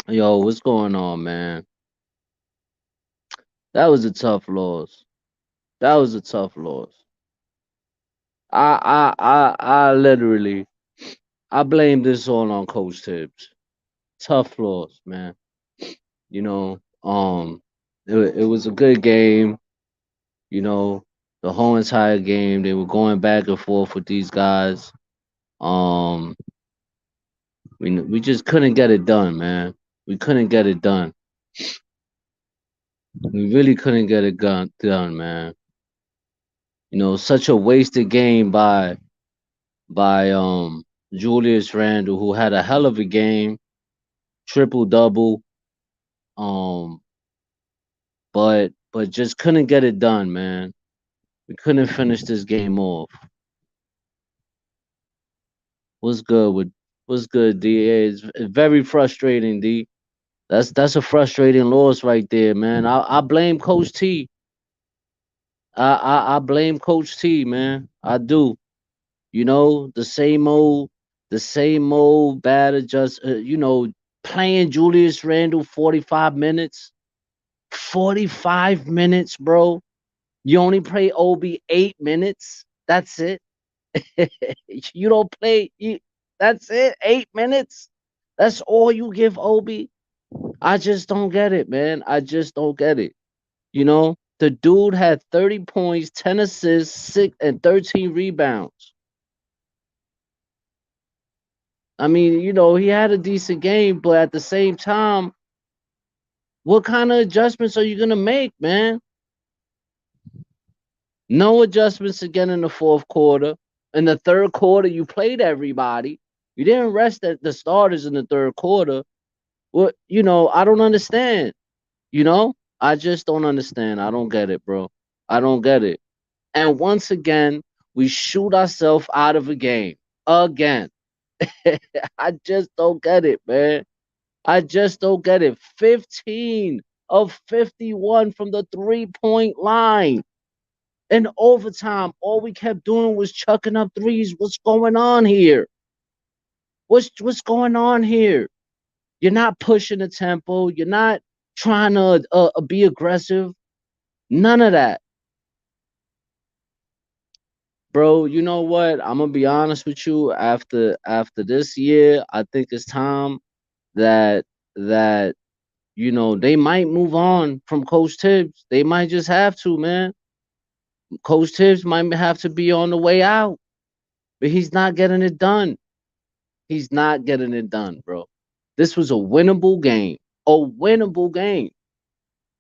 Yo, what's going on, man? That was a tough loss. That was a tough loss. I literally, I blame this all on Coach Tibbs. Tough loss, man. You know, it was a good game. You know, the whole entire game they were going back and forth with these guys. Um, we just couldn't get it done, man. We couldn't get it done. We really couldn't get it done, man. Such a wasted game by Julius Randle, who had a hell of a game, triple double, um, but just couldn't get it done, man. We couldn't finish this game off. What's good with what's good, D? It's very frustrating, D. That's a frustrating loss right there, man. I blame Coach T. I blame Coach T, man. I do. The same old bad adjust. Playing Julius Randle 45 minutes. 45 minutes, bro. You only play Obi 8 minutes. That's it. You don't play. That's it. 8 minutes. That's all you give Obi. I just don't get it, man. I just don't get it. The dude had 30 points, 10 assists, 13 rebounds. I mean, he had a decent game, but at the same time, what kind of adjustments are you gonna make, man? No adjustments again in the fourth quarter. In the third quarter, you played everybody. You didn't rest the starters in the third quarter. Well, I don't understand. I just don't understand. I don't get it, bro. I don't get it. And once again, we shoot ourselves out of a game again. I just don't get it, man. I just don't get it. 15 of 51 from the 3-point line. In overtime, all we kept doing was chucking up threes. What's going on here? What's going on here? You're not pushing the tempo. You're not trying to be aggressive. None of that, bro. You know what? I'm gonna be honest with you. After this year, I think it's time that that they might move on from Coach Tibbs. They might just have to, man. Coach Tibbs might have to be on the way out, but he's not getting it done. He's not getting it done, bro. This was a winnable game. A winnable game.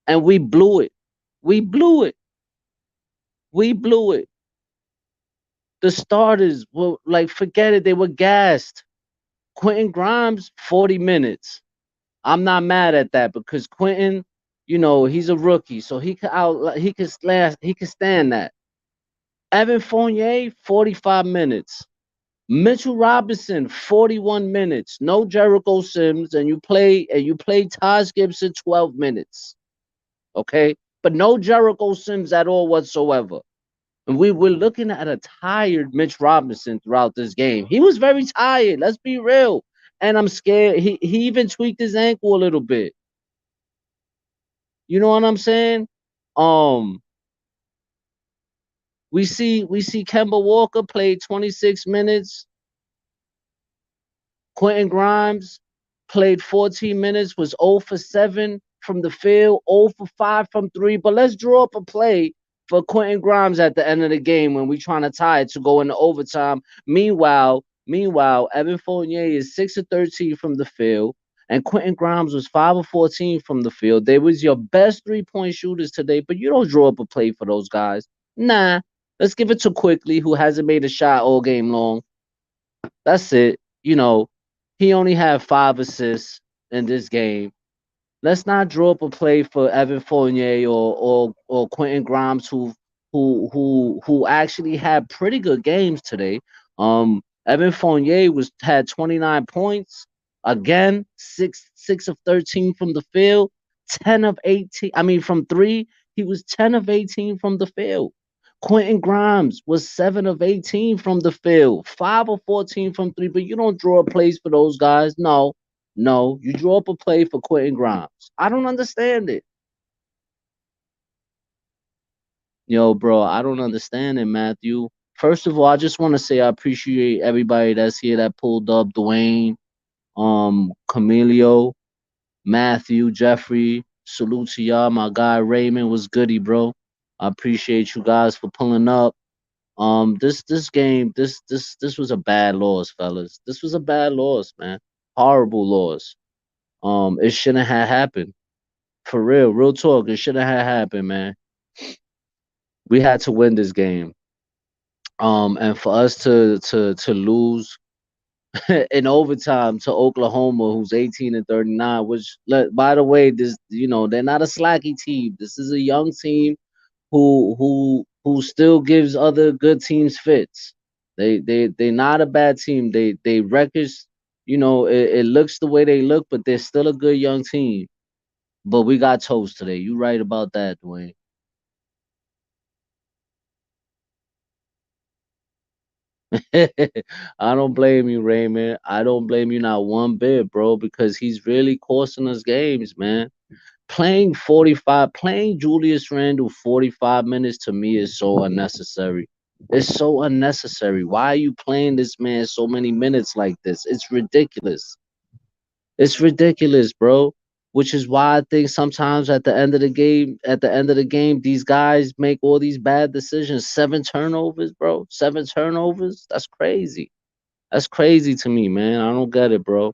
And we blew it. We blew it. We blew it. The starters were like, forget it. They were gassed. Quentin Grimes, 40 minutes. I'm not mad at that because Quentin, he's a rookie, so he could stand that. Evan Fournier, 45 minutes. Mitchell Robinson, 41 minutes. No Jericho Sims, and you play Taj Gibson 12 minutes. Okay? But no Jericho Sims at all whatsoever. And we were looking at a tired Mitch Robinson throughout this game. He was very tired. Let's be real. And I'm scared. He even tweaked his ankle a little bit. You know what I'm saying? Um, we see Kemba Walker played 26 minutes. Quentin Grimes played 14 minutes, was 0 for 7 from the field, 0 for 5 from 3. But let's draw up a play for Quentin Grimes at the end of the game when we're trying to tie it to go into overtime. Meanwhile, Evan Fournier is 6 of 13 from the field, and Quentin Grimes was 5 of 14 from the field. They was your best 3-point shooters today, but you don't draw up a play for those guys. Nah. Let's give it to Quickly, who hasn't made a shot all game long. That's it. He only had 5 assists in this game. Let's not draw up a play for Evan Fournier or Quentin Grimes, who actually had pretty good games today. Evan Fournier had 29 points again, six of 13 from the field, 10 of 18. I mean, from three, he was 10 of 18 from the field. Quentin Grimes was 7 of 18 from the field, 5 of 14 from three, but you don't draw plays for those guys. No, no, you draw up a play for Quentin Grimes. I don't understand it. Yo, bro, I don't understand it, Matthew. First of all, I just want to say I appreciate everybody that's here that pulled up. Dwayne, Camilio, Matthew, Jeffrey. Salute to y'all. My guy Raymond was goody, bro. I appreciate you guys for pulling up. This game, this was a bad loss, fellas. This was a bad loss, man. Horrible loss. It shouldn't have happened. For real talk. It shouldn't have happened, man. We had to win this game. And for us to lose in overtime to Oklahoma, who's 18 and 39, which by the way, this they're not a slacky team. This is a young team who still gives other good teams fits. They're not a bad team. They records, it looks the way they look, but they're still a good young team. But we got toast today. You right about that, Dwayne. I don't blame you, Raymond. I don't blame you not one bit, bro, because he's really costing us games, man. Playing Julius Randle 45 minutes to me is so unnecessary. It's so unnecessary. Why are you playing this man so many minutes like this? It's ridiculous. It's ridiculous, bro. Which is why I think sometimes at the end of the game, these guys make all these bad decisions. 7 turnovers, bro. 7 turnovers. That's crazy. That's crazy to me, man. I don't get it, bro.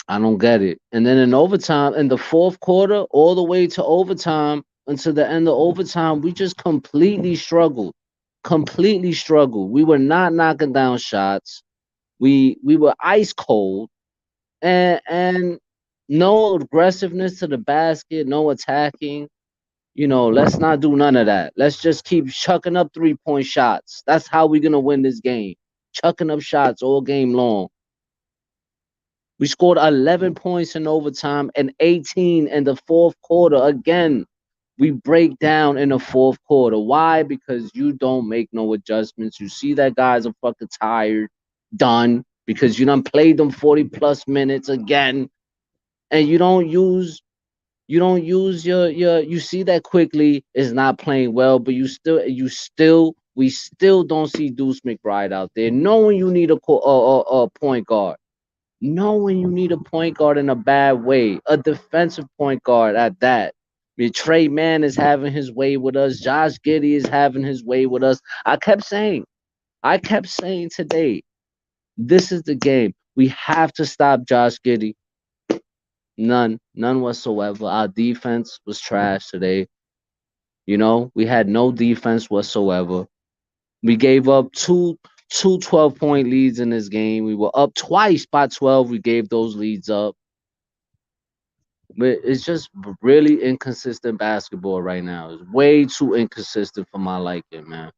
I don't get it. And then in overtime, in the fourth quarter, all the way to overtime, until the end of overtime, we just completely struggled. Completely struggled. We were not knocking down shots. We were ice cold, and no aggressiveness to the basket, no attacking. Let's not do none of that. Let's just keep chucking up 3-point shots. That's how we're gonna win this game. Chucking up shots all game long. We scored 11 points in overtime and 18 in the fourth quarter. Again, we break down in the fourth quarter. Why? Because you don't make no adjustments. You see that guys are fucking tired, done, because you done played them 40 plus minutes again. And you don't use your you see that Quickly is not playing well, but we still don't see Deuce McBride out there. Knowing you need a point guard. Knowing you need a point guard in a bad way, a defensive point guard at that. I mean, Trey Mann is having his way with us. Josh Giddey is having his way with us. I kept saying today, this is the game. We have to stop Josh Giddey. None whatsoever. Our defense was trash today. We had no defense whatsoever. We gave up two 12-point leads in this game. We were up twice by 12. We gave those leads up. But it's just really inconsistent basketball right now. It's way too inconsistent for my liking, man.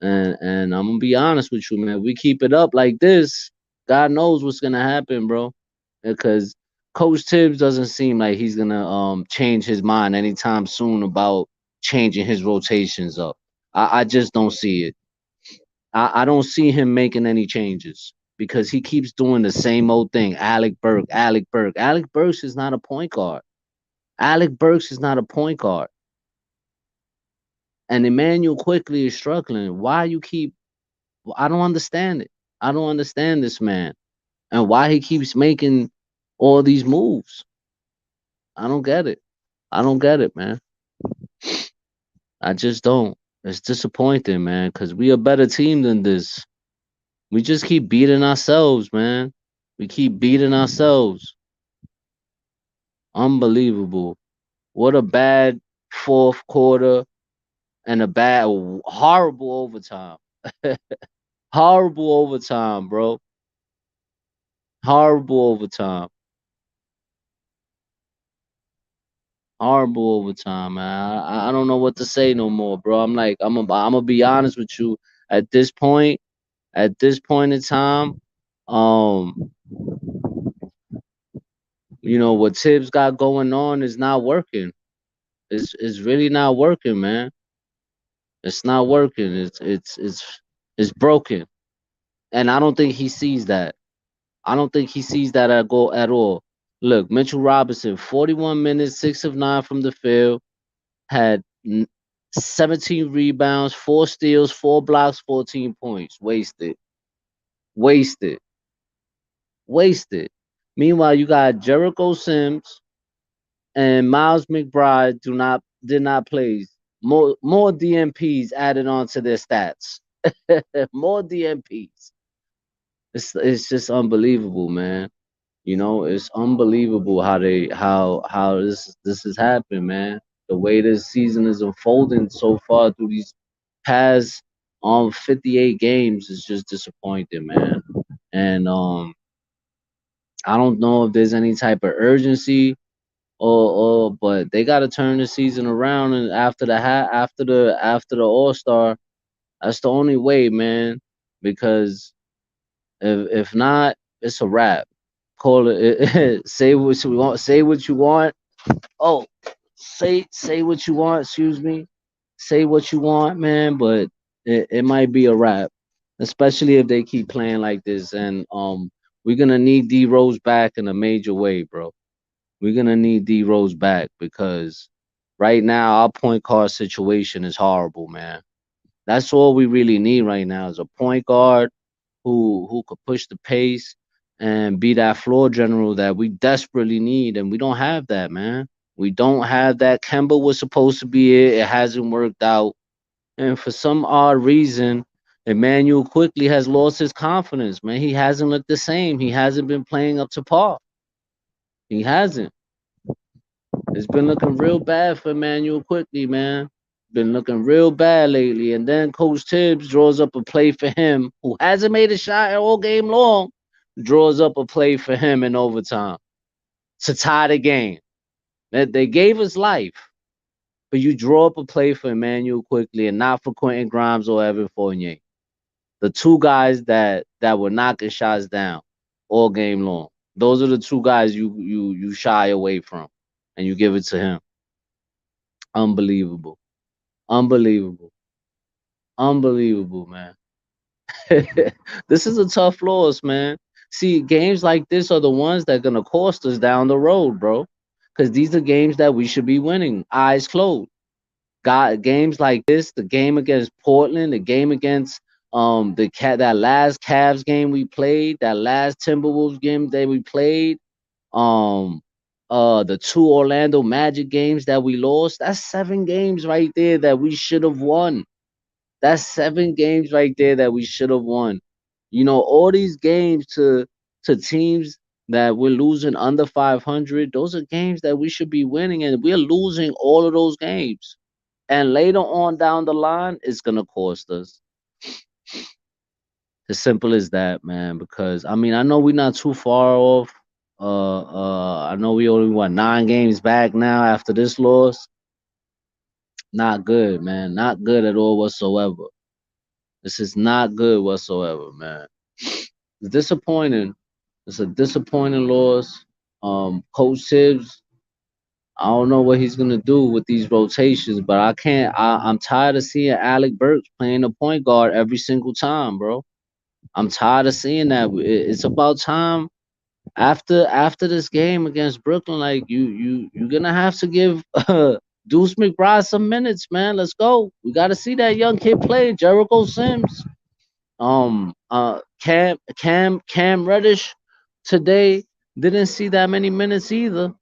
And I'm gonna be honest with you, man. If we keep it up like this, God knows what's gonna happen, bro. Because Coach Tibbs doesn't seem like he's gonna change his mind anytime soon about changing his rotations up. I just don't see it. I don't see him making any changes because he keeps doing the same old thing. Alec Burks, Alec Burks. Alec Burks is not a point guard. Alec Burks is not a point guard. And Emmanuel Quickly is struggling. Why you keep I don't understand it. I don't understand this man and why he keeps making all these moves. I don't get it. I don't get it, man. I just don't. It's disappointing, man, because we a better team than this. We just keep beating ourselves, man. We keep beating ourselves. Unbelievable. What a bad fourth quarter and a bad, horrible overtime. Horrible overtime, bro. Horrible overtime. Horrible overtime, man. I don't know what to say no more, bro. I'm gonna be honest with you. At this point, at this point in time, um, what Tibbs got going on is not working. It's really not working, man. It's not working. It's broken. And I don't think he sees that. I don't think he sees that at goal at all. Look, Mitchell Robinson, 41 minutes, 6 of 9 from the field, had 17 rebounds, 4 steals, 4 blocks, 14 points. Wasted. Wasted. Wasted. Meanwhile, you got Jericho Sims and Miles McBride did not play. More DMPs added on to their stats. More DMPs. It's just unbelievable, man. You know, it's unbelievable how this has happened, man. The way this season is unfolding so far through these past 58 games is just disappointing, man. And I don't know if there's any type of urgency or but they got to turn the season around, and after the All-Star, that's the only way, man, because if not, it's a wrap. Call it. Say what you want. Say what you want. Oh, say what you want. Excuse me. Say what you want, man. But it might be a wrap, especially if they keep playing like this. And we're gonna need D Rose back in a major way, bro. We're gonna need D Rose back because right now our point guard situation is horrible, man. That's all we really need right now is a point guard who could push the pace and be that floor general that we desperately need, and we don't have that, man. We don't have that. Kemba was supposed to be it. It hasn't worked out, and for some odd reason, Emmanuel quickly has lost his confidence, man. He hasn't looked the same. He hasn't been playing up to par. He hasn't. It's been looking real bad for Emmanuel quickly, man. Been looking real bad lately. And then Coach Tibbs draws up a play for him, who hasn't made a shot all game long, draws up a play for him in overtime to tie the game. They gave us life, but you draw up a play for Emmanuel quickly and not for Quentin Grimes or Evan Fournier. The two guys that were knocking shots down all game long. Those are the two guys you shy away from and you give it to him. Unbelievable. Unbelievable. Unbelievable, man. This is a tough loss, man. See, games like this are the ones that are gonna cost us down the road, bro. Because these are games that we should be winning, eyes closed. Got games like this, the game against Portland, the game against that last Cavs game we played, that last Timberwolves game that we played, um the two Orlando Magic games that we lost. That's 7 games right there that we should have won. That's 7 games right there that we should have won. You know, all these games to teams that we're losing under 500, those are games that we should be winning, and we're losing all of those games. And later on down the line, it's gonna cost us. As simple as that, man. Because I mean, I know we're not too far off. I know we only 9 games back now after this loss. Not good, man. Not good at all whatsoever. This is not good whatsoever, man. It's disappointing. It's a disappointing loss. Coach Tibbs, I don't know what he's gonna do with these rotations, but I can't. I'm tired of seeing Alec Burks playing the point guard every single time, bro. I'm tired of seeing that. It's about time after this game against Brooklyn. Like you're gonna have to give Deuce McBride some minutes, man. Let's go. We got to see that young kid play. Jericho Sims. Cam Reddish today didn't see that many minutes either.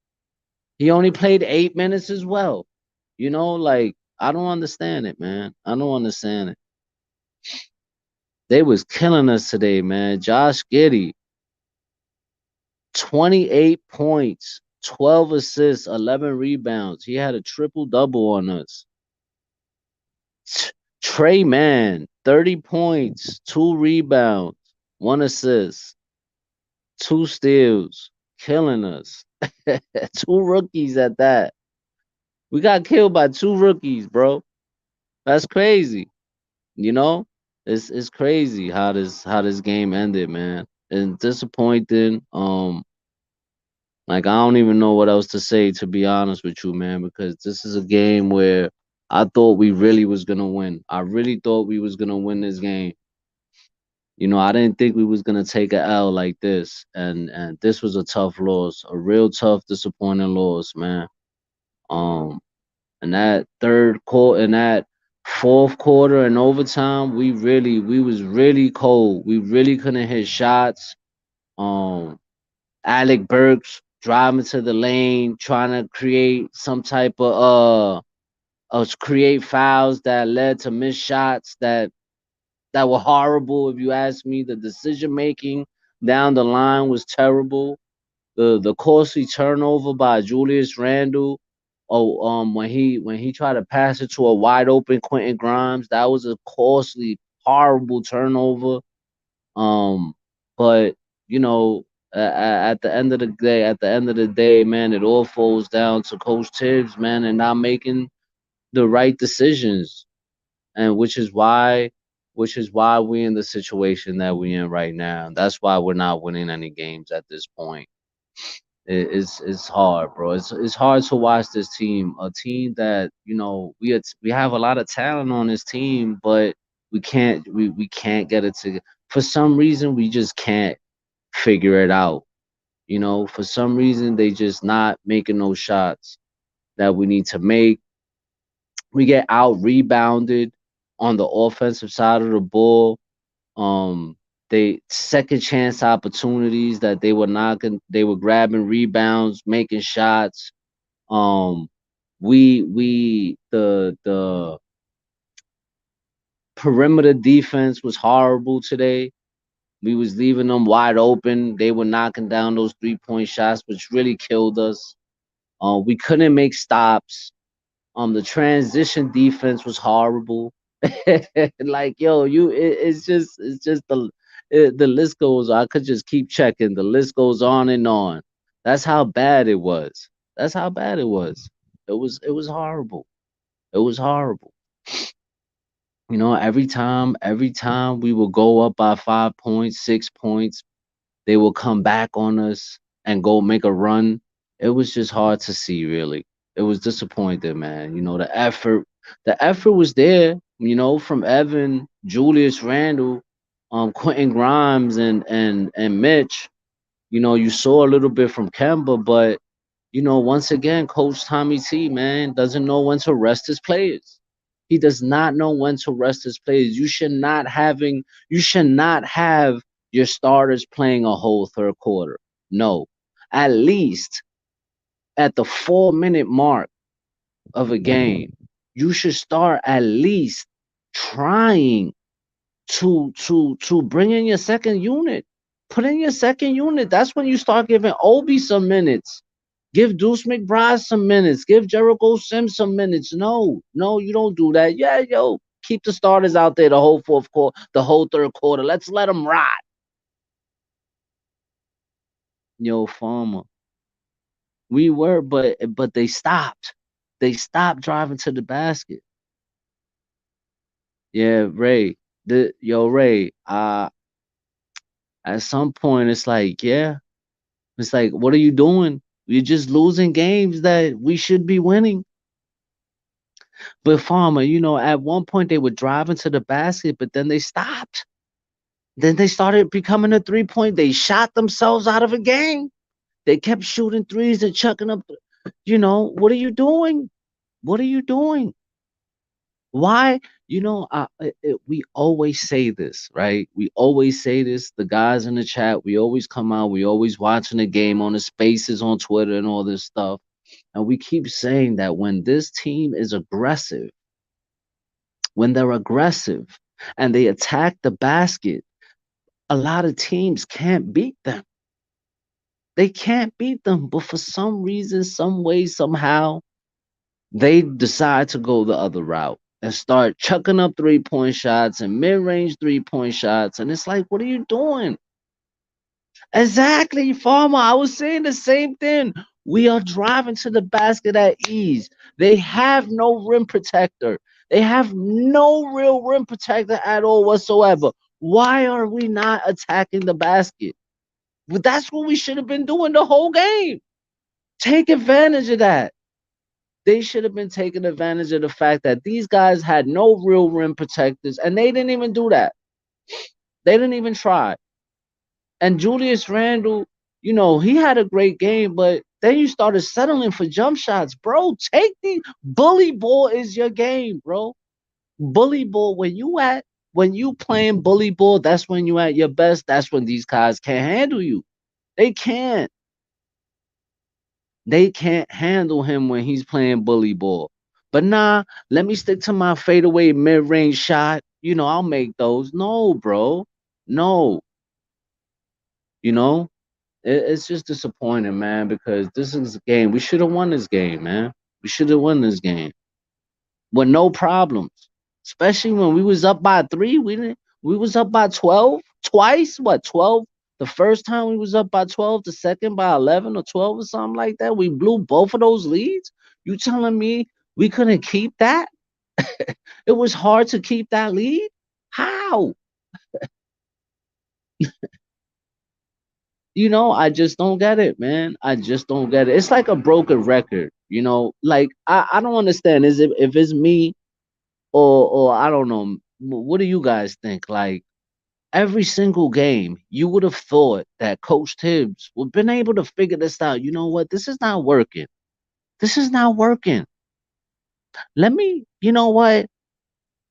He only played 8 minutes as well. You know, like I don't understand it, man. I don't understand it. They was killing us today, man. Josh Giddey, 28 points, 12 assists, 11 rebounds. He had a triple double on us. Trey Mann, 30 points, 2 rebounds, 1 assist, 2 steals, killing us. 2 rookies at that. We got killed by 2 rookies, bro. That's crazy. You know? It's crazy how this game ended, man. And disappointing. Like I don't even know what else to say, to be honest with you, man, because this is a game where I thought we really was gonna win. I really thought we was gonna win this game. You know, I didn't think we was gonna take a L like this, and this was a tough loss, a real tough, disappointing loss, man. Um, and that third quarter, and that fourth quarter and overtime, we was really cold. We really couldn't hit shots. Um, Alec Burks driving to the lane, trying to create some type of create fouls that led to missed shots that were horrible. If you ask me, the decision making down the line was terrible. The costly turnover by Julius Randle. Oh, when he tried to pass it to a wide open Quentin Grimes, that was a costly, horrible turnover. Um, but you know, at the end of the day, man, it all falls down to Coach Tibbs, man, and not making the right decisions, and which is why we're in the situation that we're in right now. That's why we're not winning any games at this point. It's hard, bro. It's hard to watch this team, a team that we have a lot of talent on this team, but we can't get it to. For some reason, we just can't figure it out. You know, for some reason, they just not making those shots that we need to make. We get out rebounded on the offensive side of the ball. They second chance opportunities that they were knocking, they were grabbing rebounds, making shots. Um, we the perimeter defense was horrible today. We was leaving them wide open. They were knocking down those 3-point shots, which really killed us. We couldn't make stops. The transition defense was horrible. Like yo, it's just the list goes. I could just keep checking. The list goes on and on. That's how bad it was. That's how bad it was. It was horrible. It was horrible. You know, every time we would go up by 5 points, 6 points, they will come back on us and go make a run. It was just hard to see, really. It was disappointing, man. You know, the effort was there, you know, from Evan, Julius Randle, Quentin Grimes and Mitch. You know, you saw a little bit from Kemba, but once again, Coach Tommy T, man, doesn't know when to rest his players. He does not know when to rest his players. You should not have your starters playing a whole third quarter. No. At least at the 4 minute mark of a game, you should start at least trying to bring in your second unit. Put in your second unit. That's when you start giving Obi some minutes. Give Deuce McBride some minutes. Give Jericho Sims some minutes. No, no, you don't do that. Yeah, yo, keep the starters out there the whole fourth quarter, the whole third quarter. Let's let them ride. Yo, Farmer, we were, but they stopped. They stopped driving to the basket. Yeah, Ray. Ray. At some point, it's like, yeah, it's like, what are you doing? You're just losing games that we should be winning. But Farmer, at one point they were driving to the basket, but then they stopped. Then they started becoming a 3 point. They shot themselves out of a game. They kept shooting threes and chucking up. What are you doing? What are you doing? Why? We always say this, right? We always say this. The guys in the chat, we always come out. We always watching the game on the spaces on Twitter and all this stuff. And we keep saying that when this team is aggressive, when they're aggressive and they attack the basket, a lot of teams can't beat them. They can't beat them. But for some reason, some way, somehow, they decide to go the other route and start chucking up 3-point shots and mid-range 3-point shots. And it's like, what are you doing? Exactly, Farmer. I was saying the same thing. We are driving to the basket at ease. They have no rim protector. They have no real rim protector at all whatsoever. Why are we not attacking the basket? But that's what we should have been doing the whole game. Take advantage of that. They should have been taking advantage of the fact that these guys had no real rim protectors, and they didn't even do that. They didn't even try. And Julius Randle, he had a great game, but then you started settling for jump shots, bro. Take the bully ball is your game, bro. Bully ball when you playing bully ball, that's when you at your best. That's when these guys can't handle you. They can't. They can't handle him when he's playing bully ball. But nah, let me stick to my fadeaway mid-range shot. I'll make those. No, bro. No. You know, it's just disappointing, man, because this is a game. We should have won this game, man. We should have won this game with no problems. Especially when we was up by 3. We was up by 12 twice. What, 12? The first time we was up by 12, the second by 11 or 12 or something like that. We blew both of those leads. You telling me we couldn't keep that? It was hard to keep that lead? How? I just don't get it, man. I just don't get it. It's like a broken record, Like I don't understand. Is it if it's me or I don't know. What do you guys think? Like every single game, you would have thought that Coach Tibbs would been able to figure this out. You know what? This is not working. This is not working. Let me, you know what?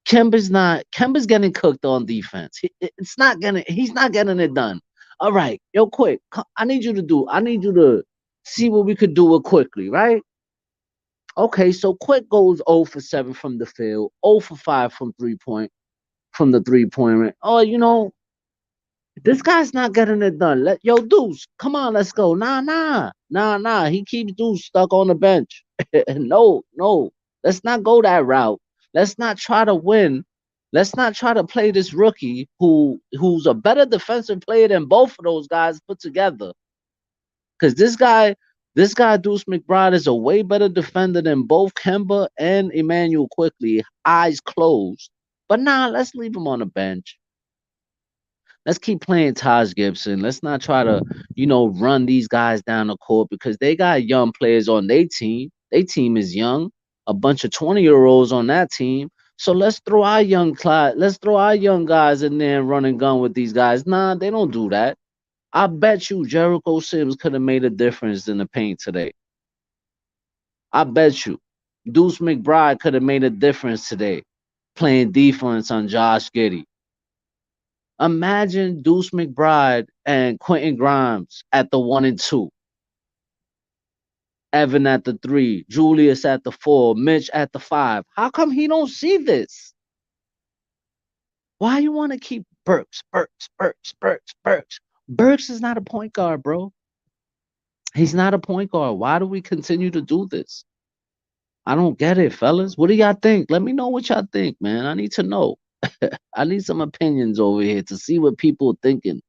Kemba's getting cooked on defense. He's not getting it done. All right, yo, quick. I need you to see what we could do it quickly, right? Okay, so Quick goes 0 for 7 from the field, 0 for 5 from the 3-point range. Oh, this guy's not getting it done. Deuce, come on, let's go. Nah. He keeps Deuce stuck on the bench. No. Let's not go that route. Let's not try to win. Let's not try to play this rookie who's a better defensive player than both of those guys put together. Because this guy Deuce McBride is a way better defender than both Kemba and Emmanuel Quickly, eyes closed. But nah, let's leave him on the bench. Let's keep playing Taj Gibson. Let's not try to, run these guys down the court because they got young players on their team. Their team is young, a bunch of 20-year-olds on that team. So let's throw our young guys in there and run and gun with these guys. Nah, they don't do that. I bet you Jericho Sims could have made a difference in the paint today. I bet you. Deuce McBride could have made a difference today playing defense on Josh Giddey. Imagine Deuce McBride and Quentin Grimes at the 1 and 2. Evan at the 3, Julius at the 4, Mitch at the 5. How come he don't see this? Why you want to keep Burks? Burks is not a point guard, bro. He's not a point guard. Why do we continue to do this? I don't get it, fellas. What do y'all think? Let me know what y'all think, man. I need to know. I need some opinions over here to see what people are thinking.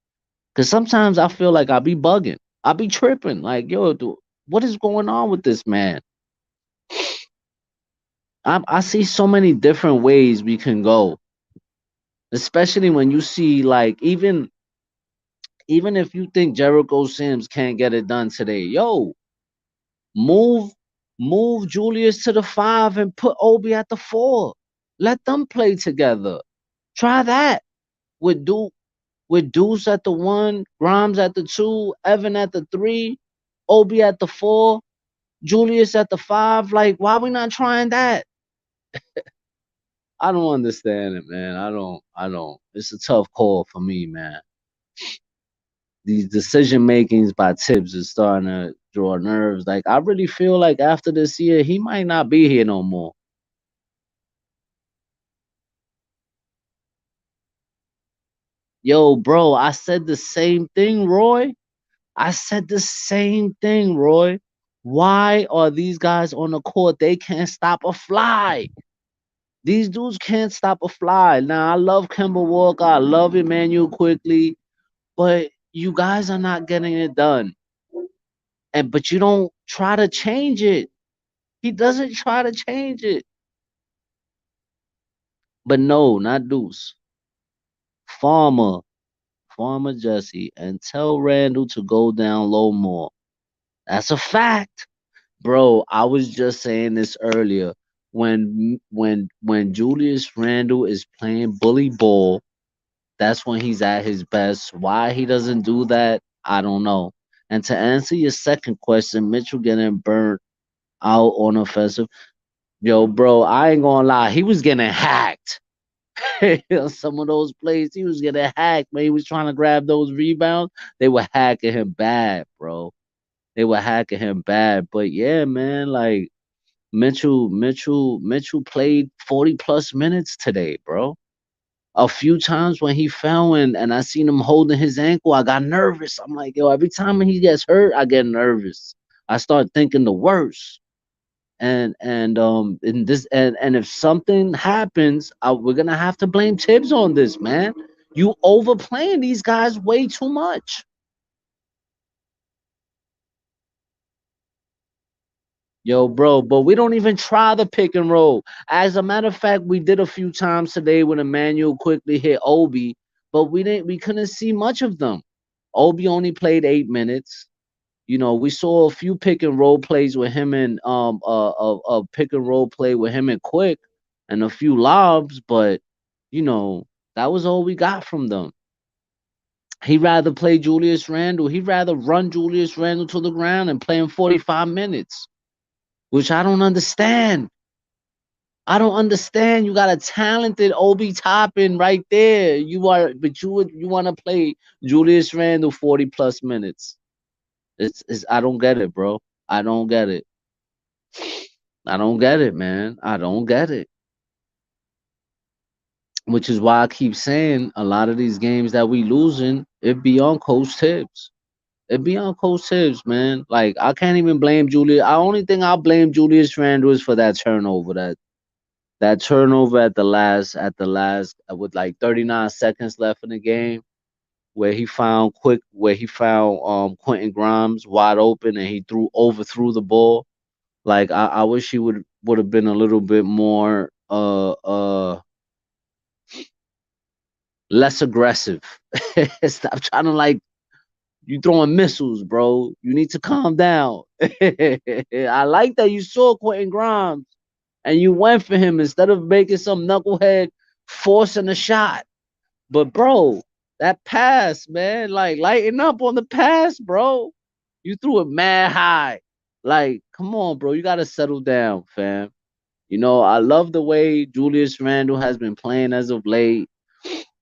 Cause sometimes I feel like I be bugging. I be tripping. Like, yo, dude, what is going on with this man? I see so many different ways we can go. Especially when you see like even if you think Jericho Sims can't get it done today, yo, move move Julius to the 5 and put Obi at the 4. Let them play together. Try that with Deuce at the 1, Grimes at the 2, Evan at the 3, Obi at the 4, Julius at the 5. Like, why we not trying that? I don't understand it, man. I don't. It's a tough call for me, man. These decision makings by Tibbs is starting to draw nerves. Like, I really feel like after this year, he might not be here no more. Yo, bro, I said the same thing, Roy. I said the same thing, Roy. Why are these guys on the court? They can't stop a fly. These dudes can't stop a fly. Now I love Kemba Walker. I love Emmanuel Quickly, but you guys are not getting it done. And but you don't try to change it. He doesn't try to change it. But no, not Deuce. Farmer, Farmer Jesse, and tell Randall to go down low more. That's a fact. Bro, I was just saying this earlier. When Julius Randle is playing bully ball, that's when he's at his best. Why he doesn't do that, I don't know. And to answer your second question, Mitchell getting burnt out on offensive. Yo, bro, I ain't gonna lie, he was getting hacked. Some of those plays, he was getting hacked, man. He was trying to grab those rebounds. They were hacking him bad, bro. They were hacking him bad. But yeah, man, like Mitchell played 40 plus minutes today, bro. A few times when he fell and I seen him holding his ankle, I got nervous. I'm like, yo, every time he gets hurt, I get nervous. I start thinking the worst. And in this and if something happens, we're gonna have to blame Tibbs on this, man. You overplaying these guys way too much. Yo, bro, but we don't even try the pick and roll. As a matter of fact, we did a few times today when Emmanuel quickly hit Obi, but we couldn't see much of them. Obi only played 8 minutes. You know, we saw a few pick and roll plays with him and a pick and roll play with him and Quick and a few lobs, but you know, that was all we got from them. He rather play Julius Randle. He'd rather run Julius Randle to the ground and play him 45 minutes, which I don't understand. I don't understand. You got a talented Obi Toppin right there. You want to play Julius Randle 40 plus minutes. It's I don't get it, bro. I don't get it. I don't get it, man. I don't get it. Which is why I keep saying a lot of these games that we losing, it be on Coach Tibbs. It be on Coach Tibbs, man. Like I can't even blame Julius. The only thing I'll blame Julius Randle is for that turnover. That turnover at the last with like 39 seconds left in the game, where he found Quentin Grimes wide open and he overthrew the ball. Like I wish he would have been a little bit more less aggressive. Stop trying to like you throwing missiles, bro. You need to calm down. I like that you saw Quentin Grimes and you went for him instead of making some knucklehead forcing a shot. But bro, that pass, man, like lighten up on the pass, bro. You threw it mad high. Like, come on, bro. You gotta settle down, fam. You know, I love the way Julius Randle has been playing as of late.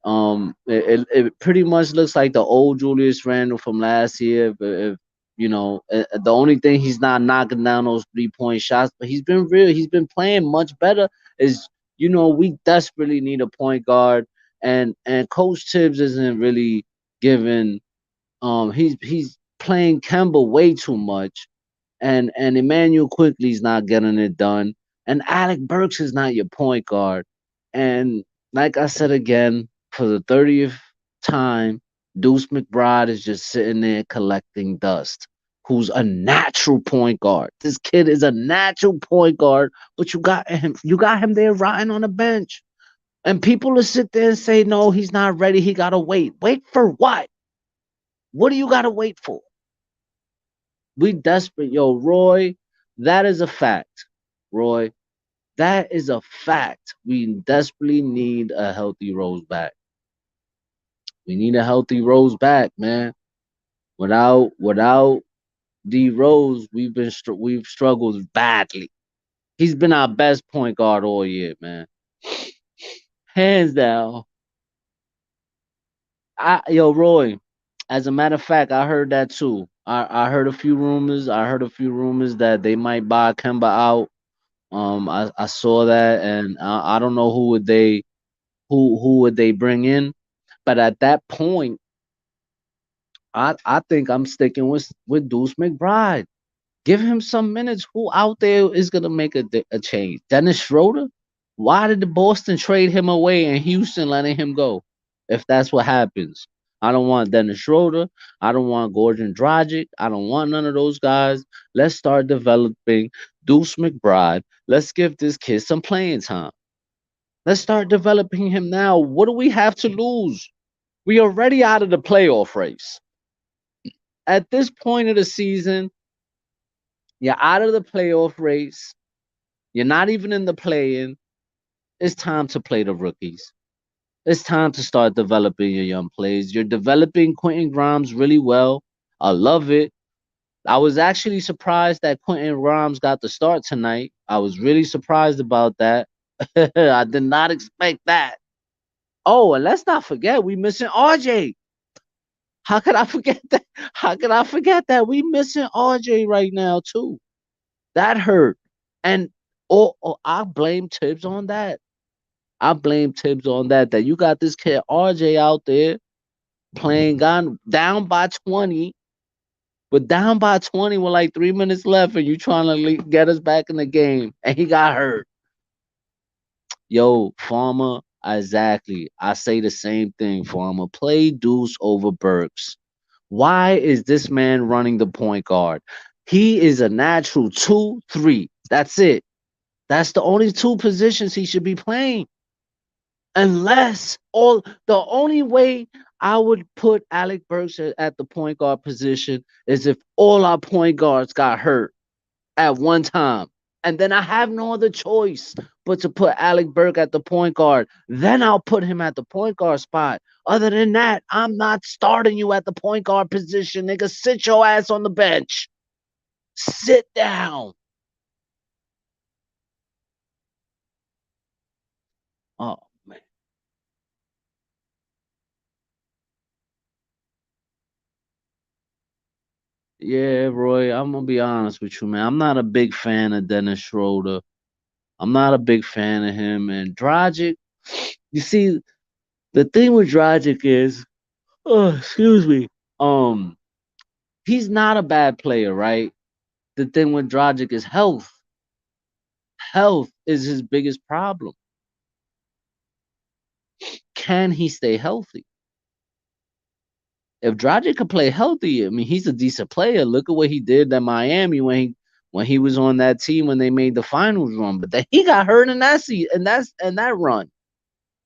It pretty much looks like the old Julius Randle from last year. But if you know, the only thing he's not knocking down those 3 point shots, but he's been real. He's been playing much better. Is you know, we desperately need a point guard, and Coach Tibbs isn't really giving. He's playing Kemba way too much, and Emmanuel Quickly's not getting it done, and Alec Burks is not your point guard, and like I said again for the 30th time, Deuce McBride is just sitting there collecting dust. Who's a natural point guard? This kid is a natural point guard, but you got him there rotting on the bench, and people will sit there and say, "No, he's not ready. He gotta wait. Wait for what? What do you gotta wait for?" We desperate, yo, Roy. That is a fact, Roy. That is a fact. We desperately need a healthy Rose back. We need a healthy Rose back, man. Without D Rose, we've struggled badly. He's been our best point guard all year, man. Hands down. Yo, Roy. As a matter of fact, I heard that too. I heard a few rumors. I heard a few rumors that they might buy Kemba out. I saw that, and I don't know who would they bring in, but at that point, I think I'm sticking with Deuce McBride. Give him some minutes. Who out there is gonna make a change? Dennis Schroeder? Why did the Boston trade him away and Houston letting him go? If that's what happens, I don't want Dennis Schroeder. I don't want Gordon Dragic. I don't want none of those guys. Let's start developing Deuce McBride. Let's give this kid some playing time. Let's start developing him now. What do we have to lose? We already out of the playoff race. At this point of the season, You're out of the playoff race. You're not even in the play-in. It's time to play the rookies. It's time to start developing your young players. You're developing Quentin Grimes really well. I love it. I was actually surprised that Quentin Grimes got the start tonight. I was really surprised about that. I did not expect that. Oh, and let's not forget we missing RJ. How could I forget that? How could I forget that we missing RJ right now too? That hurt. And I blame Tibbs on that. I blame Tibbs on that. That you got this kid RJ out there playing gone down by 20, but down by 20 with like 3 minutes left, and you trying to get us back in the game, and he got hurt. Yo, Farmer, exactly. I say the same thing, Farmer. Play Deuce over Burks. Why is this man running the point guard? He is a natural 2-3. That's it. That's the only two positions he should be playing. Unless all the only way I would put Alec Burks at the point guard position is if all our point guards got hurt at one time. And then I have no other choice but to put Alec Burke at the point guard. Then I'll put him at the point guard spot. Other than that, I'm not starting you at the point guard position, nigga. Sit your ass on the bench. Sit down. Oh man. Yeah, Roy, I'm gonna be honest with you, man. I'm not a big fan of Dennis Schroeder. I'm not a big fan of him. And Dragic, you see, the thing with Dragic is, oh, excuse me, um, he's not a bad player, right? The thing with Dragic is health. Health is his biggest problem. Can he stay healthy? If Dragic could play healthy, I mean, he's a decent player. Look at what he did at Miami when he was on that team when they made the finals run. But then he got hurt in that season and that run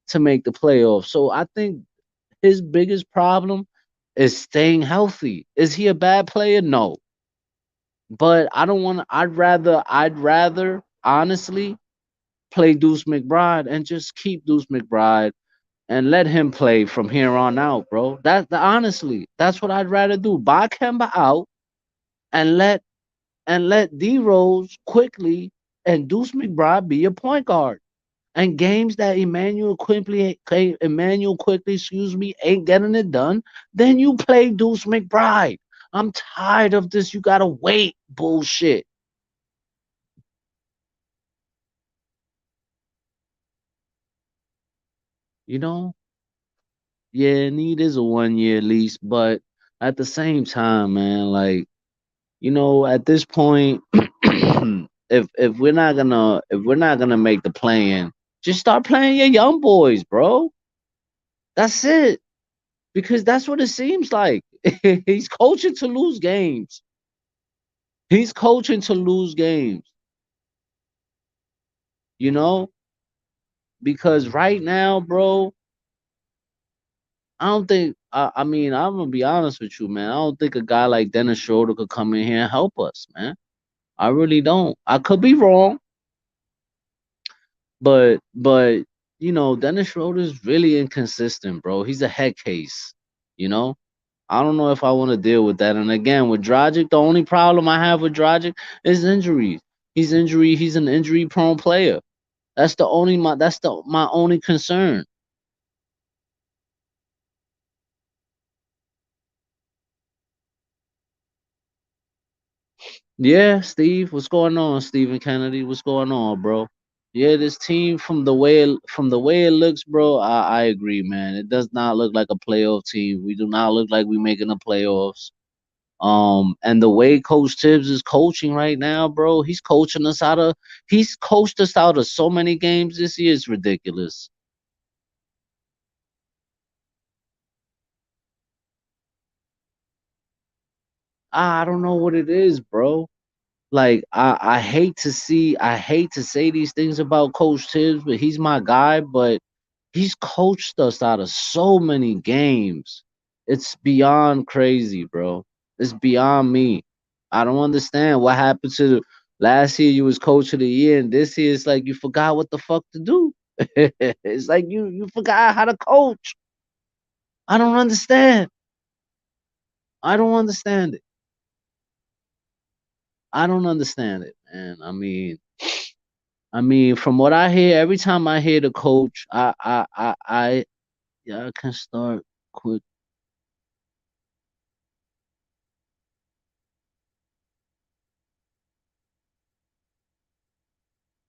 to make the playoffs. So I think his biggest problem is staying healthy. Is he a bad player? No. But I don't want to I'd rather honestly play Deuce McBride and just keep Deuce McBride and let him play from here on out, bro. Honestly, that's what I'd rather do. Buy Kemba out and let D Rose quickly and Deuce McBride be your point guard. And games that Emmanuel quickly, excuse me, ain't getting it done, then you play Deuce McBride. I'm tired of this. You gotta wait bullshit. You know? Yeah, need is a 1 year lease, but at the same time, man, like, at this point, if we're not gonna make the plan, just start playing your young boys, bro. That's it. Because that's what it seems like. He's coaching to lose games. He's coaching to lose games, you know? Because right now, bro, I don't think I mean, I'm gonna be honest with you, man. I don't think a guy like Dennis Schroeder could come in here and help us, man. I really don't. I could be wrong, but Dennis Schroeder's really inconsistent, bro. He's a head case, you know? I don't know if I want to deal with that. And again, with Dragic, the only problem I have with Dragic is injuries. He's an injury prone player. That's my only concern. Yeah, Steve, what's going on, Stephen Kennedy? What's going on, bro? Yeah, this team from the way it looks, bro, I agree, man. It does not look like a playoff team. We do not look like we making the playoffs. And the way Coach Tibbs is coaching right now, bro, he's coached us out of so many games this year. It's ridiculous. I don't know what it is, bro. Like I hate to say these things about Coach Tibbs, but he's my guy. But he's coached us out of so many games. It's beyond crazy, bro. It's beyond me. I don't understand what happened to last year. You was coach of the year, and this year it's like you forgot what the fuck to do. It's like you forgot how to coach. I don't understand. I don't understand it. I don't understand it, man. I mean, from what I hear, every time I hear the coach, yeah, I can start quick.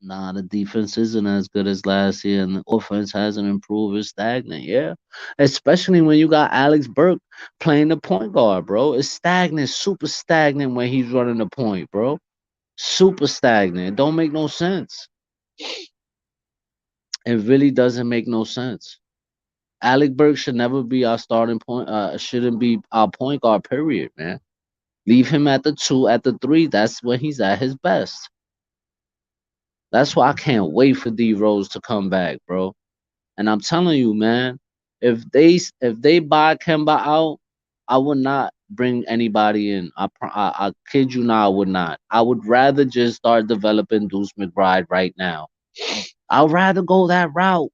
Nah, the defense isn't as good as last year, and the offense hasn't improved. It's stagnant, yeah. Especially when you got Alex Burke playing the point guard, bro. It's stagnant, super stagnant when he's running the point, bro. Super stagnant. It don't make no sense. It really doesn't make no sense. Alec Burke should never be our starting point. Shouldn't be our point guard. Period, man. Leave him at the two, at the three. That's when he's at his best. That's why I can't wait for D Rose to come back, bro. And I'm telling you, man, if they buy Kemba out, I would not bring anybody in. I kid you not, I would not. I would rather just start developing Deuce McBride right now. I'd rather go that route.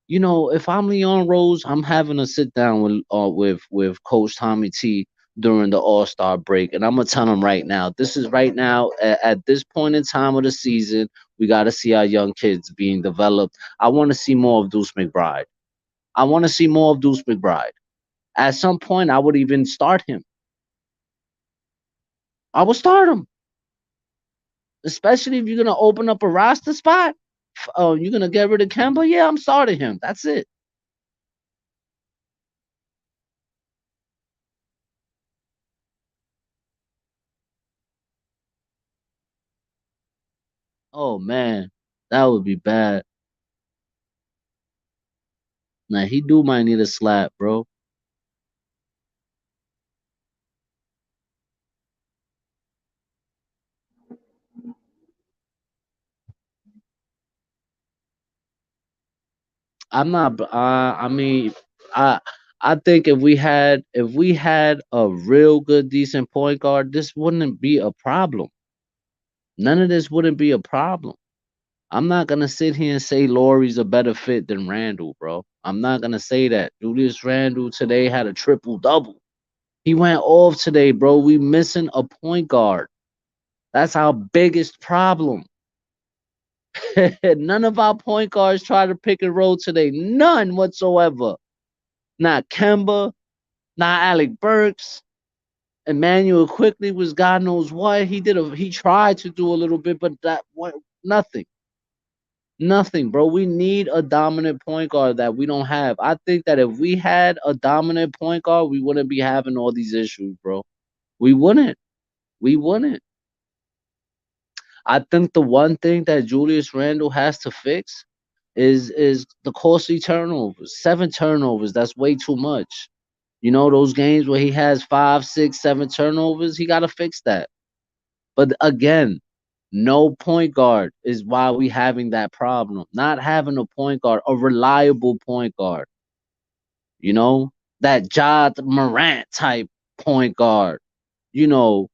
If I'm Leon Rose, I'm having a sit down with Coach Tommy T during the All Star break, and I'm gonna tell him right now. This is right now at this point in time of the season. We got to see our young kids being developed. I want to see more of Deuce McBride. I want to see more of Deuce McBride. At some point, I would even start him. I would start him, especially if you're gonna open up a roster spot. Oh, you're gonna get rid of Kemba? Yeah, I'm starting him. That's it. Oh man, that would be bad. Now he do might need a slap, bro. I'm not. I mean, I I think if we had a real good decent point guard, this wouldn't be a problem. None of this wouldn't be a problem. I'm not gonna sit here and say Laurie's a better fit than Randall, bro. I'm not gonna say that. Julius Randall today had a triple double. He went off today, bro. We missing a point guard. That's our biggest problem. None of our point guards try to pick and roll today. None whatsoever. Not Kemba, not Alec Burks. Emmanuel quickly was God knows what. He tried to do a little bit, but that what nothing. Nothing, bro. We need a dominant point guard that we don't have. I think that if we had a dominant point guard, we wouldn't be having all these issues, bro. We wouldn't. We wouldn't. I think the one thing that Julius Randle has to fix is the costly turnovers. 7 turnovers, that's way too much. Those games where he has 5, 6, 7 turnovers, he gotta fix that. But again, no point guard is why we having that problem. Not having a point guard, a reliable point guard, you know, that Ja Morant type point guard, you know,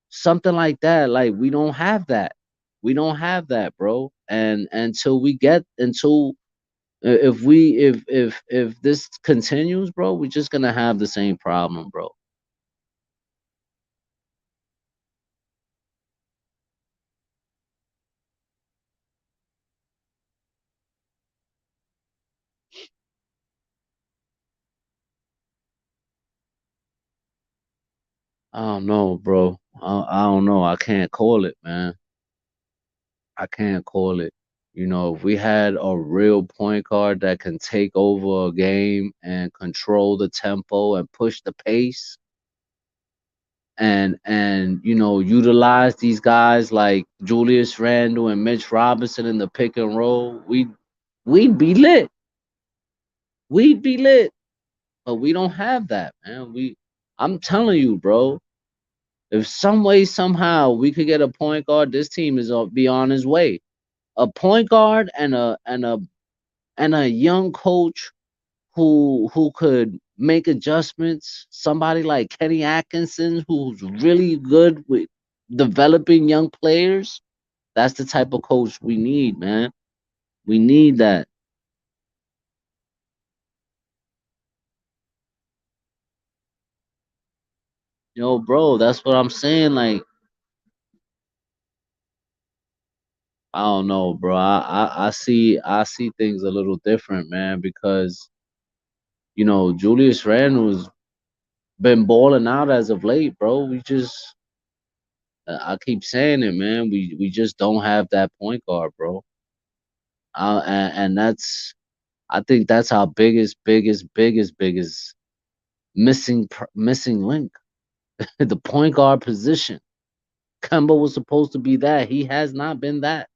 something like that. Like we don't have that. We don't have that, bro. And until if this continues, bro, we're just gonna have the same problem, bro. I don't know, bro. I don't know. I can't call it, man. I can't call it. If we had a real point guard that can take over a game and control the tempo and push the pace and utilize these guys like Julius Randle and Mitch Robinson in the pick and roll, we'd be lit. We'd be lit. But we don't have that, man. I'm telling you, bro. If some way somehow we could get a point guard, this team is be on his way. A point guard and a young coach who could make adjustments. Somebody like Kenny Atkinson, who's really good with developing young players. That's the type of coach we need, man. We need that. Yo, bro, that's what I'm saying. Like, I don't know, bro. I see things a little different, man, because Julius Randle's been balling out as of late, bro. I keep saying it, man. We just don't have that point guard, bro. And I think that's our biggest missing link. The point guard position. Kemba was supposed to be that. He has not been that.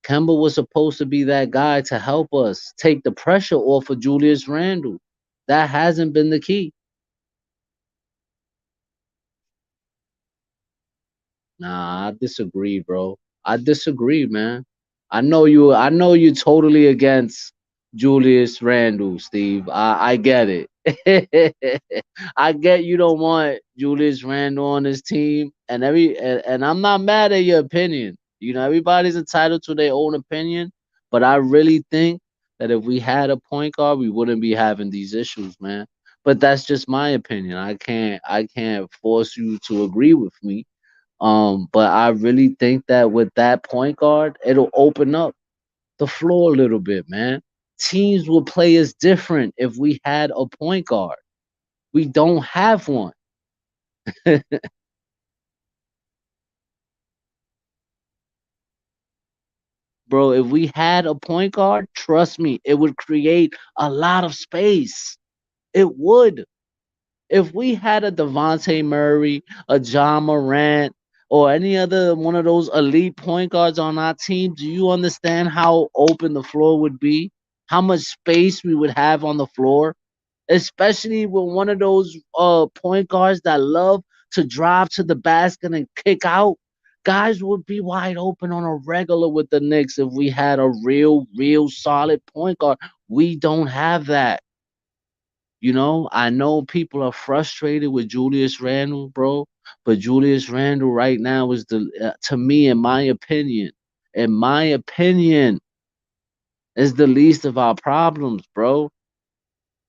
Kemba was supposed to be that guy to help us take the pressure off of Julius Randle. That hasn't been the key. Nah, I disagree, bro. I disagree, man. I know you totally against Julius Randle, Steve. I get it. I get you don't want Julius Randle on his team and I'm not mad at your opinion. Everybody's entitled to their own opinion, but I really think that if we had a point guard, we wouldn't be having these issues, man. But that's just my opinion. I can't force you to agree with me, but I really think that with that point guard, it'll open up the floor a little bit, man. Teams will play us different if we had a point guard. We don't have one. Bro, if we had a point guard, trust me, it would create a lot of space. It would. If we had a Devontae Murray, a John Morant, or any other one of those elite point guards on our team, do you understand how open the floor would be? How much space we would have on the floor? Especially with one of those point guards that love to drive to the basket and kick out. Guys would be wide open on a regular with the Knicks if we had a real solid point guard. We don't have that. I know people are frustrated with Julius Randle, bro, but Julius Randle right now is to me, in my opinion, is the least of our problems, bro.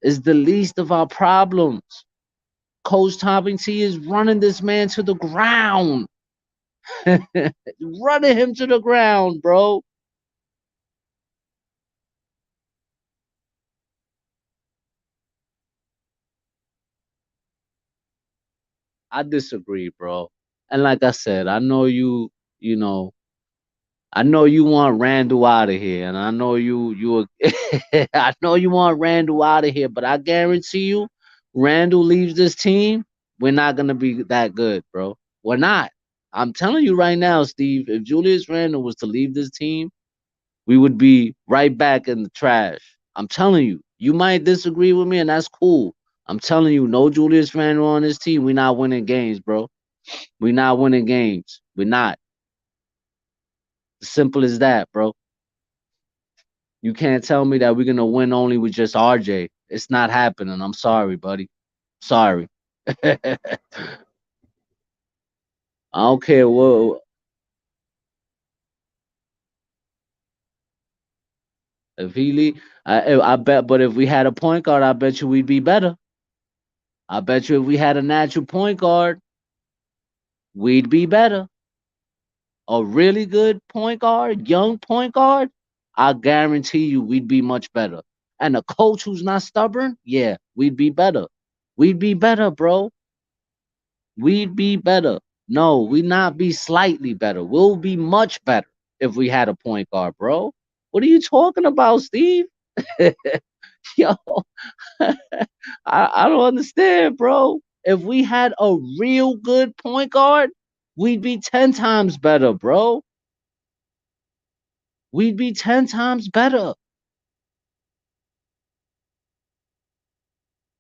Is the least of our problems. Coach Topping T is running this man to the ground, running him to the ground, bro. I disagree, bro. And like I said, you know, I know you want Randall out of here, and I know I know you want Randall out of here, but I guarantee you, Randall leaves this team, we're not gonna be that good, bro. We're not. I'm telling you right now, Steve. If Julius Randall was to leave this team, we would be right back in the trash. I'm telling you. You might disagree with me, and that's cool. I'm telling you, no Julius Randle on this team. We're not winning games, bro. We're not winning games. We're not. Simple as that, bro. You can't tell me that we're gonna win only with just RJ. It's not happening. I'm sorry, buddy. Sorry. I don't care what if he leave. I bet, but if we had a point guard, I bet you we'd be better. I bet you if we had a natural point guard, we'd be better. A really good point guard, young point guard, I guarantee you we'd be much better. And a coach who's not stubborn, yeah, we'd be better. We'd be better, bro. We'd be better. No, we'd not be slightly better. We'll be much better if we had a point guard, bro. What are you talking about, Steve? Yo, I don't understand, bro. If we had a real good point guard, we'd be 10 times better, bro. We'd be 10 times better.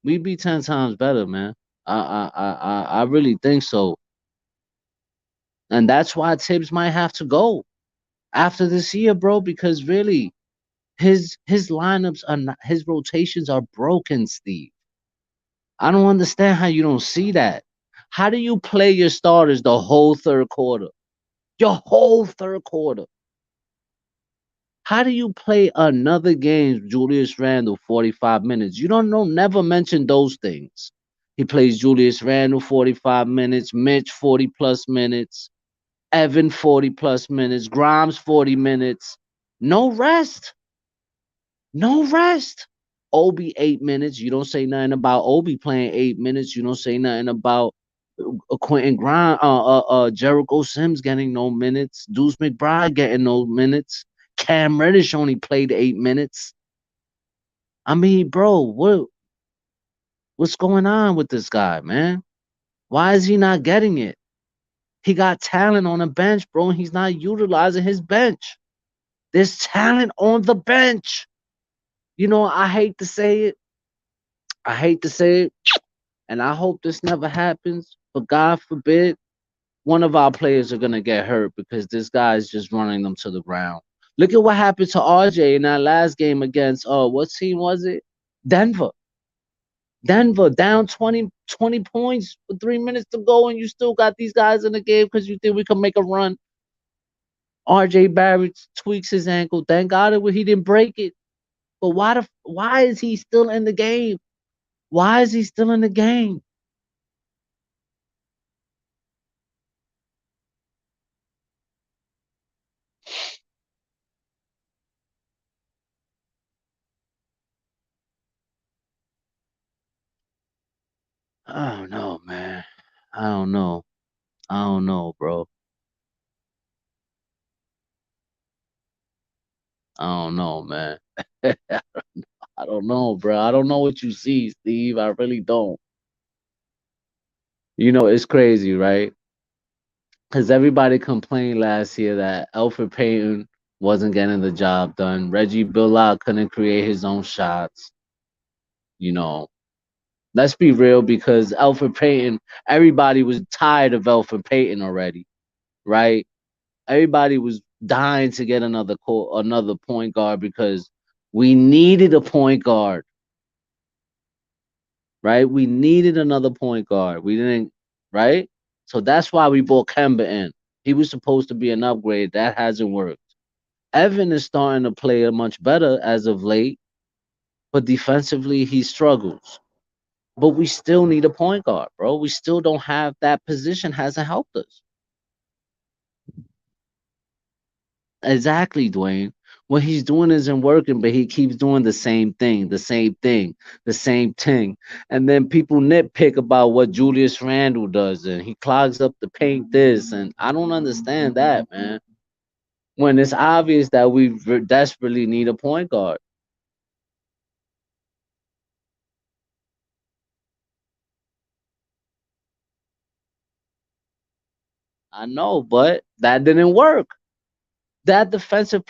We'd be 10 times better, man. I really think so. And that's why Tibbs might have to go after this year, bro, because really, His lineups are not, his rotations are broken, Steve. I don't understand how you don't see that. How do you play your starters the whole third quarter? Your whole third quarter. How do you play another game, Julius Randle, 45 minutes? You don't know, never mention those things. He plays Julius Randle 45 minutes, Mitch 40 plus minutes, Evan 40 plus minutes, Grimes 40 minutes. No rest. No rest. Obi 8 minutes. You don't say nothing about Obi playing 8 minutes. You don't say nothing about Quentin Grimes, Jericho Sims getting no minutes. Deuce McBride getting no minutes. Cam Reddish only played 8 minutes. I mean, bro, what's going on with this guy, man? Why is he not getting it? He got talent on the bench, bro, and he's not utilizing his bench. There's talent on the bench. You know, I hate to say it. I hate to say it, and I hope this never happens. But God forbid, one of our players are gonna get hurt because this guy is just running them to the ground. Look at what happened to RJ in that last game against what team was it? Denver. Denver down 20 points with 3 minutes to go, and you still got these guys in the game because you think we can make a run. RJ Barrett tweaks his ankle. Thank God he didn't break it. But why is he still in the game? Why is he still in the game? I don't know, man. I don't know. I don't know, bro. I don't know, man. I don't know, bro. I don't know what you see, Steve. I really don't. You know, it's crazy, right? Because everybody complained last year that Alfred Payton wasn't getting the job done. Reggie Bullock couldn't create his own shots. You know, let's be real because Alfred Payton, everybody was tired of Alfred Payton already, right? Everybody was dying to get another point guard because we needed a point guard, right? We needed another point guard. We didn't, right? So that's why we brought Kemba in. He was supposed to be an upgrade. That hasn't worked. Evan is starting to play much better as of late, but defensively he struggles. But we still need a point guard, bro. We still don't have that position. Hasn't helped us. Exactly, Dwayne. What he's doing isn't working, but he keeps doing the same thing, the same thing, the same thing. And then people nitpick about what Julius Randle does, and he clogs up the paint this, and I don't understand that, man. When it's obvious that we desperately need a point guard. I know, but that didn't work. That defensive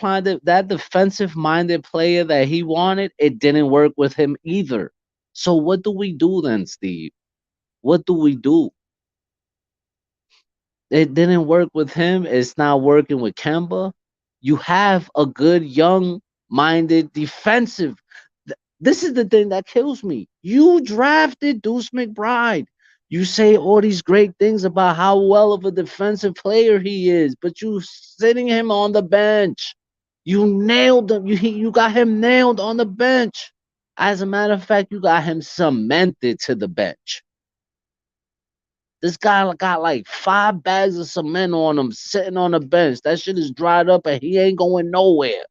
minded player that he wanted, it didn't work with him either. So what do we do then, Steve? What do we do? It didn't work with him. It's not working with Kemba. You have a good young minded defensive. This is the thing that kills me. You drafted Deuce McBride. You say all these great things about how well of a defensive player he is, but you sitting him on the bench. You nailed him. You got him nailed on the bench. As a matter of fact, you got him cemented to the bench. This guy got like 5 bags of cement on him sitting on the bench. That shit is dried up and he ain't going nowhere.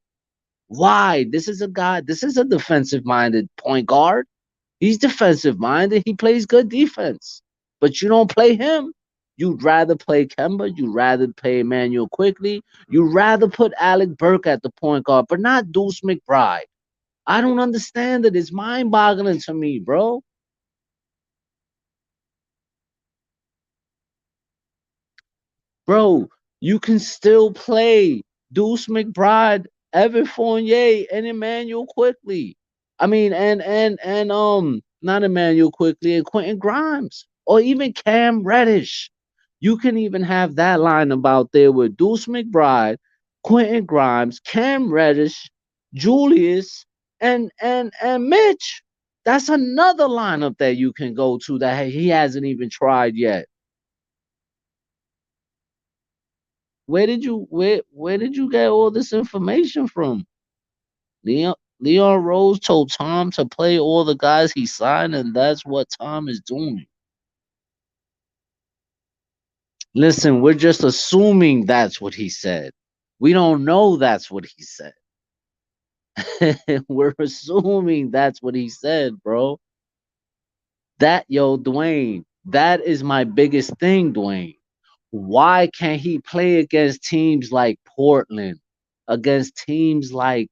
Why? This is a defensive minded point guard. He's defensive minded. He plays good defense. But you don't play him. You'd rather play Kemba. You'd rather play Emmanuel Quickly. You'd rather put Alec Burke at the point guard, but not Deuce McBride. I don't understand it. It's mind boggling to me, bro. Bro, you can still play Deuce McBride, Evan Fournier, and Emmanuel Quickly. I mean, and not Emmanuel Quickly and Quentin Grimes, or even Cam Reddish. You can even have that lineup out there with Deuce McBride, Quentin Grimes, Cam Reddish. Julius, and Mitch. That's another lineup that you can go to that he hasn't even tried yet. Where did you get all this information from? Leon Rose told Tom to play all the guys he signed, and that's what Tom is doing. Listen, we're just assuming that's what he said. We don't know that's what he said. We're assuming that's what he said, bro. Dwayne, that is my biggest thing, Dwayne. Why can't he play against teams like Portland, against teams like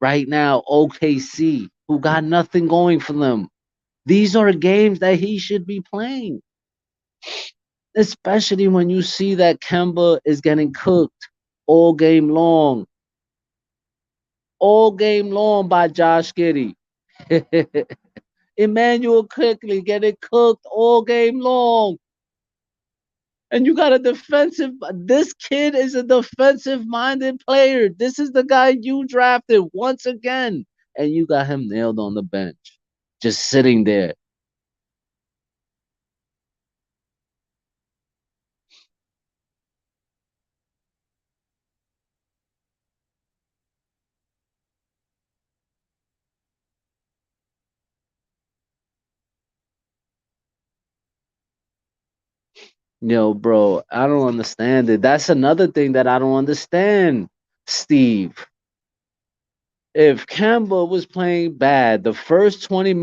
right now OKC, who got nothing going for them? These are games that he should be playing, especially when you see that Kemba is getting cooked all game long by Josh Giddey. Emmanuel Quickley getting cooked all game long. And you got a defensive. This kid is a defensive minded player. This is the guy you drafted once again. And you got him nailed on the bench, just sitting there. Yo, bro, I don't understand it. That's another thing that I don't understand, Steve. If Kemba was playing bad the first 20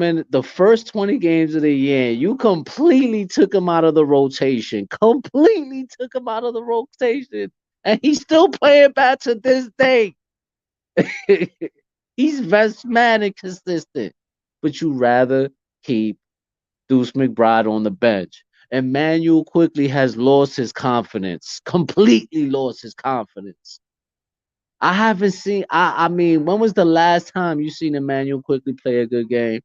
games of the year, you completely took him out of the rotation. Completely took him out of the rotation. And he's still playing bad to this day. He's best man and consistent. But you rather keep Deuce McBride on the bench. Emmanuel Quickley has lost his confidence. Completely lost his confidence. I haven't seen. I mean, when was the last time you seen Emmanuel Quickley play a good game?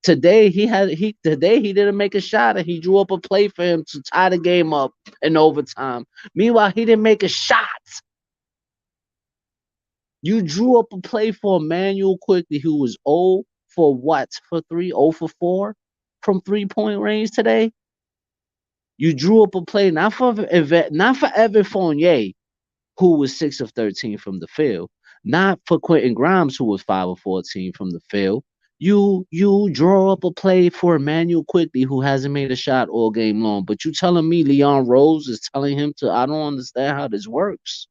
Today he didn't make a shot and he drew up a play for him to tie the game up in overtime. Meanwhile, he didn't make a shot. You drew up a play for Emmanuel Quickley, who was 0 for what? For 3, 0 for 4 from 3-point range today. You drew up a play not for Evan Fournier, who was 6 of 13 from the field, not for Quentin Grimes, who was 5 of 14 from the field. You draw up a play for Emmanuel Quickley, who hasn't made a shot all game long. But you telling me Leon Rose is telling him to? I don't understand how this works.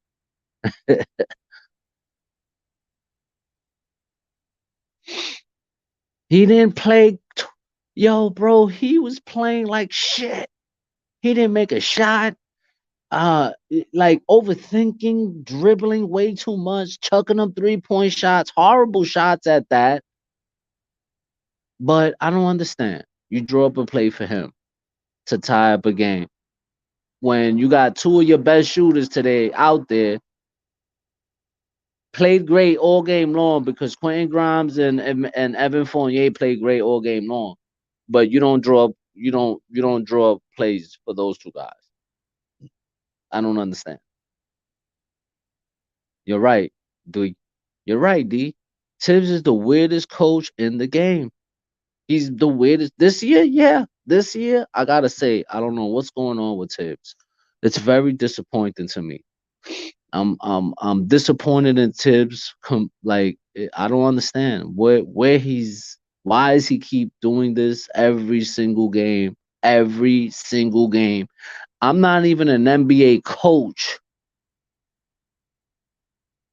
He didn't play. Yo, bro, he was playing like shit. He didn't make a shot. Like overthinking, dribbling way too much, chucking up 3-point shots, horrible shots at that. But I don't understand. You draw up a play for him to tie up a game when you got two of your best shooters today out there, played great all game long because Quentin Grimes and Evan Fournier played great all game long. But you don't draw up plays for those two guys. I don't understand. You're right, D. You're right, D. Tibbs is the weirdest coach in the game. He's the weirdest this year. Yeah, this year I gotta say I don't know what's going on with Tibbs. It's very disappointing to me. I'm disappointed in Tibbs. I don't understand where he's. Why does he keep doing this every single game? Every single game. I'm not even an NBA coach.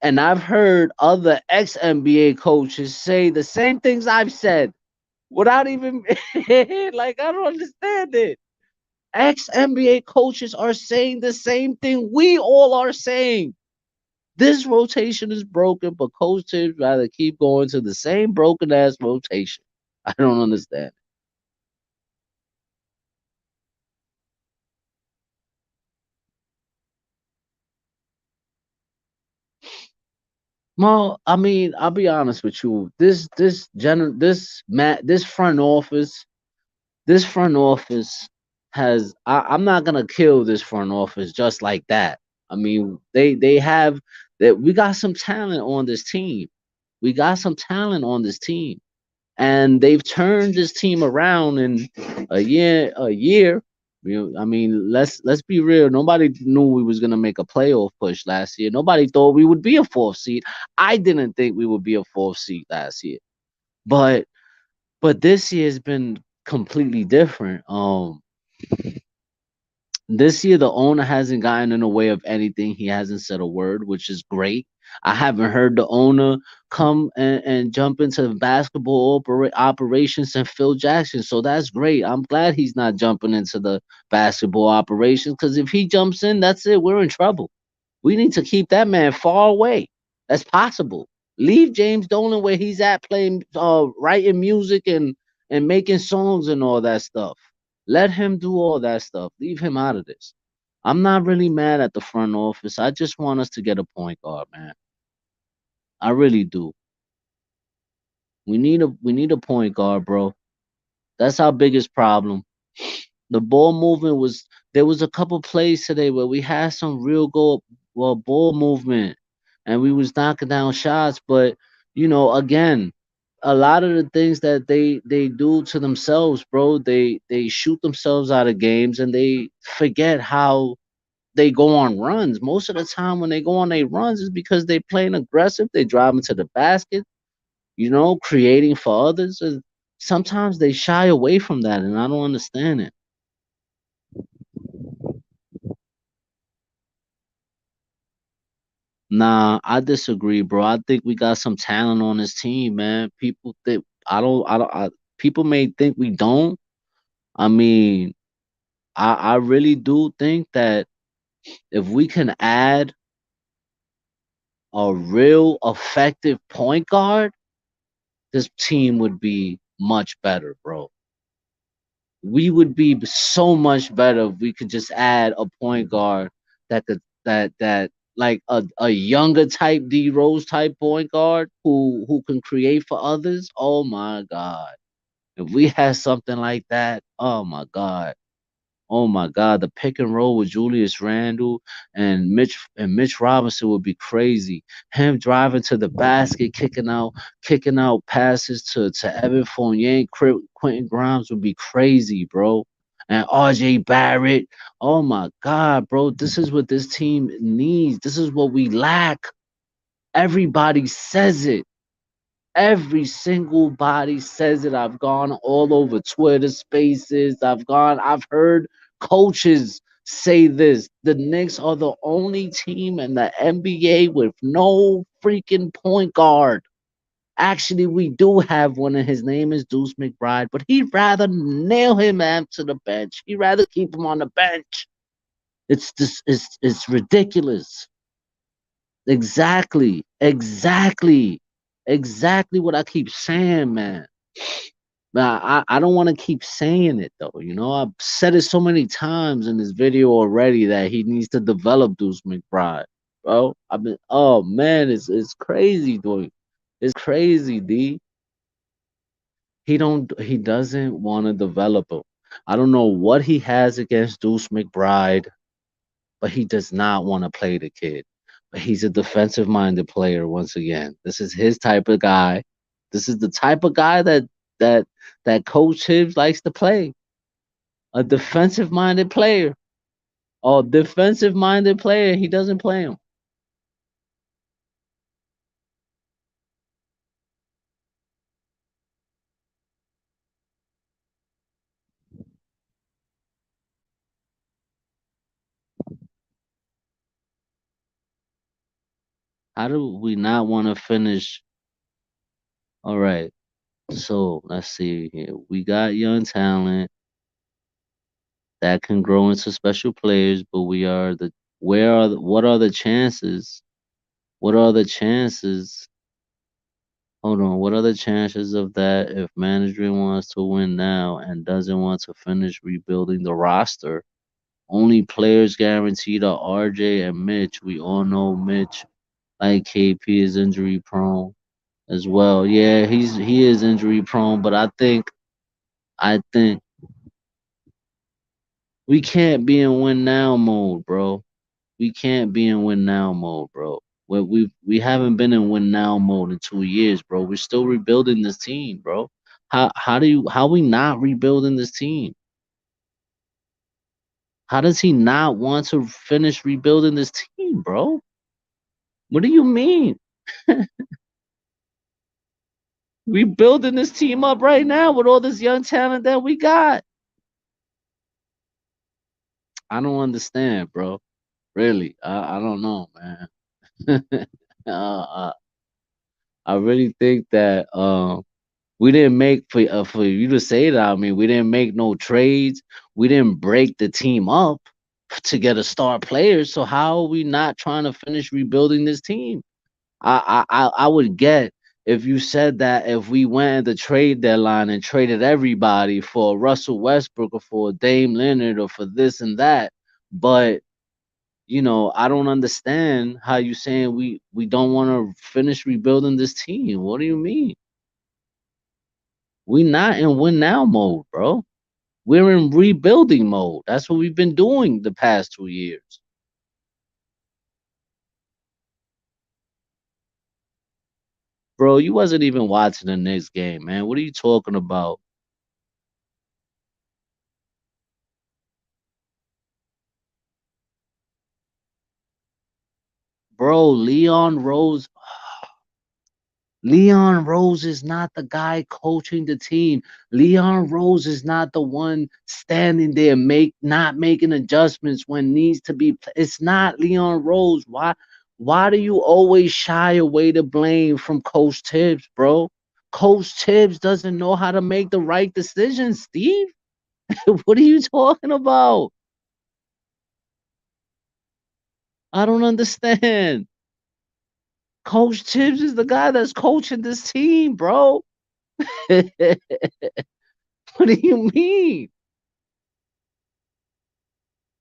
And I've heard other ex NBA coaches say the same things I've said without even like I don't understand it. Ex NBA coaches are saying the same thing we all are saying. This rotation is broken, but Coach Tibbs rather keep going to the same broken ass rotation. I don't understand. Well, I mean, I'll be honest with you. This front office has. I'm not gonna kill this front office just like that. I mean, they have that. We got some talent on this team. We got some talent on this team, and they've turned this team around in a year. A year. I mean, let's be real. Nobody knew we was gonna make a playoff push last year. Nobody thought we would be a fourth seed. I didn't think we would be a fourth seed last year, but this year's been completely different. This year the owner hasn't gotten in the way of anything. He hasn't said a word, which is great. I haven't heard the owner come and jump into the basketball operations and Phil Jackson. So that's great. I'm glad he's not jumping into the basketball operations, because if he jumps in, that's it. We're in trouble. We need to keep that man far away. That's possible. Leave James Dolan where he's at, playing, writing music and making songs and all that stuff. Let him do all that stuff. Leave him out of this. I'm not really mad at the front office. I just want us to get a point guard, man. I really do. We need a point guard, bro. That's our biggest problem. The ball movement was, there was a couple plays today where we had some real ball movement, and we was knocking down shots, but again, a lot of the things that they do to themselves, bro, they shoot themselves out of games, and they forget how they go on runs. Most of the time when they go on their runs is because they playing aggressive, they driving to the basket, creating for others, and sometimes they shy away from that, and I don't understand it. Nah, I disagree, bro. I think we got some talent on this team, man. People think I don't. People may think we don't. I mean, I really do think that if we can add a real effective point guard, this team would be much better, bro. We would be so much better if we could just add a point guard that could that like a younger type D Rose type point guard who can create for others. Oh my god. If we had something like that, oh my god. Oh my God, the pick and roll with Julius Randle and Mitch Robinson would be crazy. Him driving to the basket, kicking out passes to Evan Fournier, and Quentin Grimes would be crazy, bro. And RJ Barrett. Oh my God, bro. This is what this team needs. This is what we lack. Everybody says it. Every single body says it. I've gone all over Twitter spaces. I've heard coaches say this. The Knicks are the only team in the NBA with no freaking point guard. Actually, we do have one, and his name is Deuce McBride, but he'd rather nail him to the bench. He'd rather keep him on the bench. It's ridiculous. Exactly. Exactly what I keep saying, man. But I don't want to keep saying it though. I've said it so many times in this video already that he needs to develop Deuce McBride, bro. Oh man, it's crazy, dude. It's crazy, D. He doesn't want to develop him. I don't know what he has against Deuce McBride, but he does not want to play the kid. But he's a defensive minded player once again. This is his type of guy. This is the type of guy that that Coach Hibbs likes to play. A defensive minded player. A defensive minded player. He doesn't play him. How do we not want to finish? All right. So let's see here. We got young talent that can grow into special players, but we are the where are the, what are the chances? What are the chances? Hold on. What are the chances of that if management wants to win now and doesn't want to finish rebuilding the roster? Only players guaranteed are RJ and Mitch. We all know Mitch, like KP, is injury prone as well. Yeah, he is injury prone, but I think we can't be in win now mode, bro. We can't be in win now mode, bro. where we haven't been in win now mode in 2 years, bro. We're still rebuilding this team, bro. How we not rebuilding this team? How does he not want to finish rebuilding this team, bro? What do you mean? We building this team up right now with all this young talent that we got. I don't understand, bro. Really, I don't know, man. uh, I really think that we didn't make for you to say that. I mean, we didn't make no trades. We didn't break the team up to get a star player. So how are we not trying to finish rebuilding this team? I would get if you said that if we went at the trade deadline and traded everybody for Russell Westbrook or for Dame Leonard or for this and that, but I don't understand how you saying we don't want to finish rebuilding this team. What do you mean? We not in win now mode, bro. We're in rebuilding mode. That's what we've been doing the past 2 years. Bro, you wasn't even watching the Knicks game, man. What are you talking about? Bro, Leon Rose is not the guy coaching the team. Leon Rose is not the one standing there not making adjustments when needs to be. It's not Leon Rose. Why do you always shy away the blame from Coach Tibbs, bro? Coach Tibbs doesn't know how to make the right decisions, Steve. What are you talking about? I don't understand. Coach Tibbs is the guy that's coaching this team, bro. What do you mean?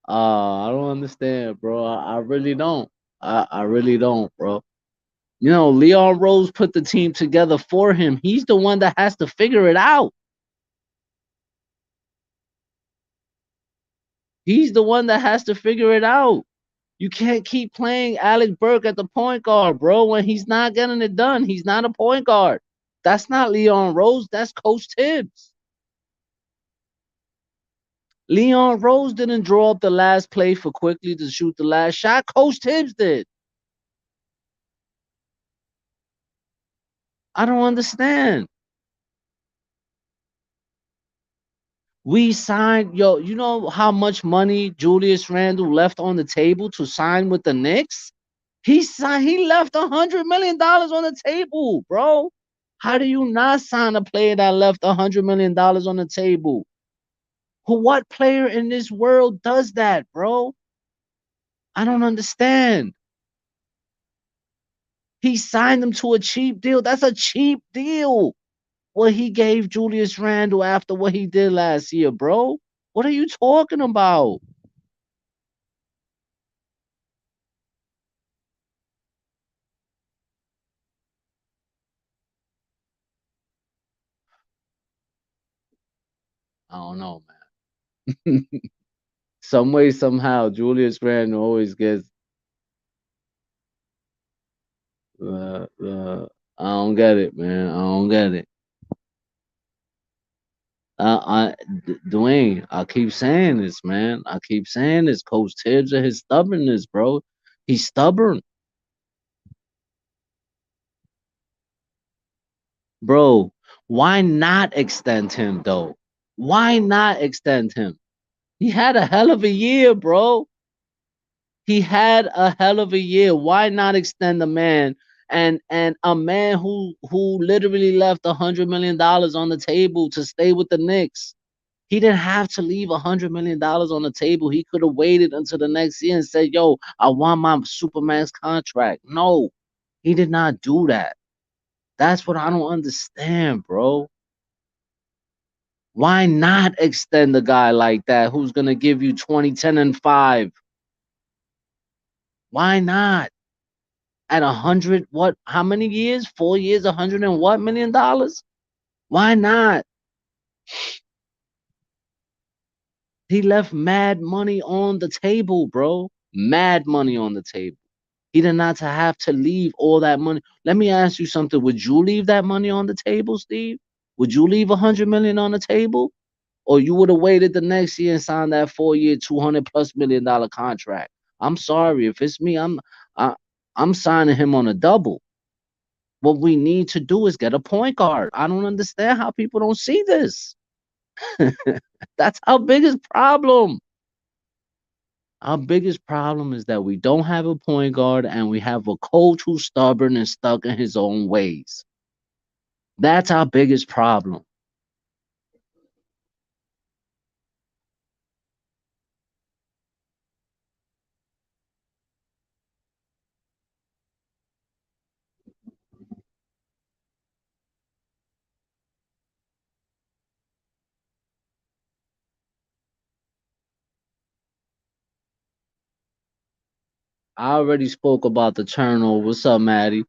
I don't understand, bro. I really don't. I really don't, bro. Leon Rose put the team together for him. He's the one that has to figure it out. He's the one that has to figure it out. You can't keep playing Alec Burke at the point guard, bro, when he's not getting it done. He's not a point guard. That's not Leon Rose. That's Coach Tibbs. Leon Rose didn't draw up the last play for quickly to shoot the last shot. Coach Tibbs did. I don't understand. We signed, yo, you know how much money Julius Randle left on the table to sign with the Knicks? He left $100 million on the table, bro. How do you not sign a player that left $100 million on the table? What player in this world does that, bro? I don't understand. He signed him to a cheap deal. That's a cheap deal. What he gave Julius Randle after what he did last year, bro. What are you talking about? I don't know, man. Some way, somehow, Julius Randle always gets. I don't get it, man. I don't get it. Dwayne, I keep saying this, man. I keep saying this. Coach Tibbs and his stubbornness, bro. He's stubborn, bro. Why not extend him though? Why not extend him? He had a hell of a year, bro. He had a hell of a year. Why not extend the man and a man who literally left $100 million on the table to stay with the Knicks? He didn't have to leave $100 million on the table. He could have waited until the next year and said, "Yo, I want my supermax contract." No, he did not do that. That's what I don't understand, bro. Why not extend a guy like that who's gonna give you 20, 10, and 5? Why not? At 100, what? How many years? 4 years, 100 and what $1 million? Why not? He left mad money on the table, bro. Mad money on the table. He did not to have to leave all that money. Let me ask you something. Would you leave that money on the table, Steve? Would you leave 100 million on the table? Or you would have waited the next year and signed that 4 year, $200+ million contract? I'm sorry. If it's me, I, I'm signing him on a double. What we need to do is get a point guard. I don't understand how people don't see this. That's our biggest problem. Our biggest problem is that we don't have a point guard and we have a coach who's stubborn and stuck in his own ways. That's our biggest problem. I already spoke about the turnover. What's up, Maddie?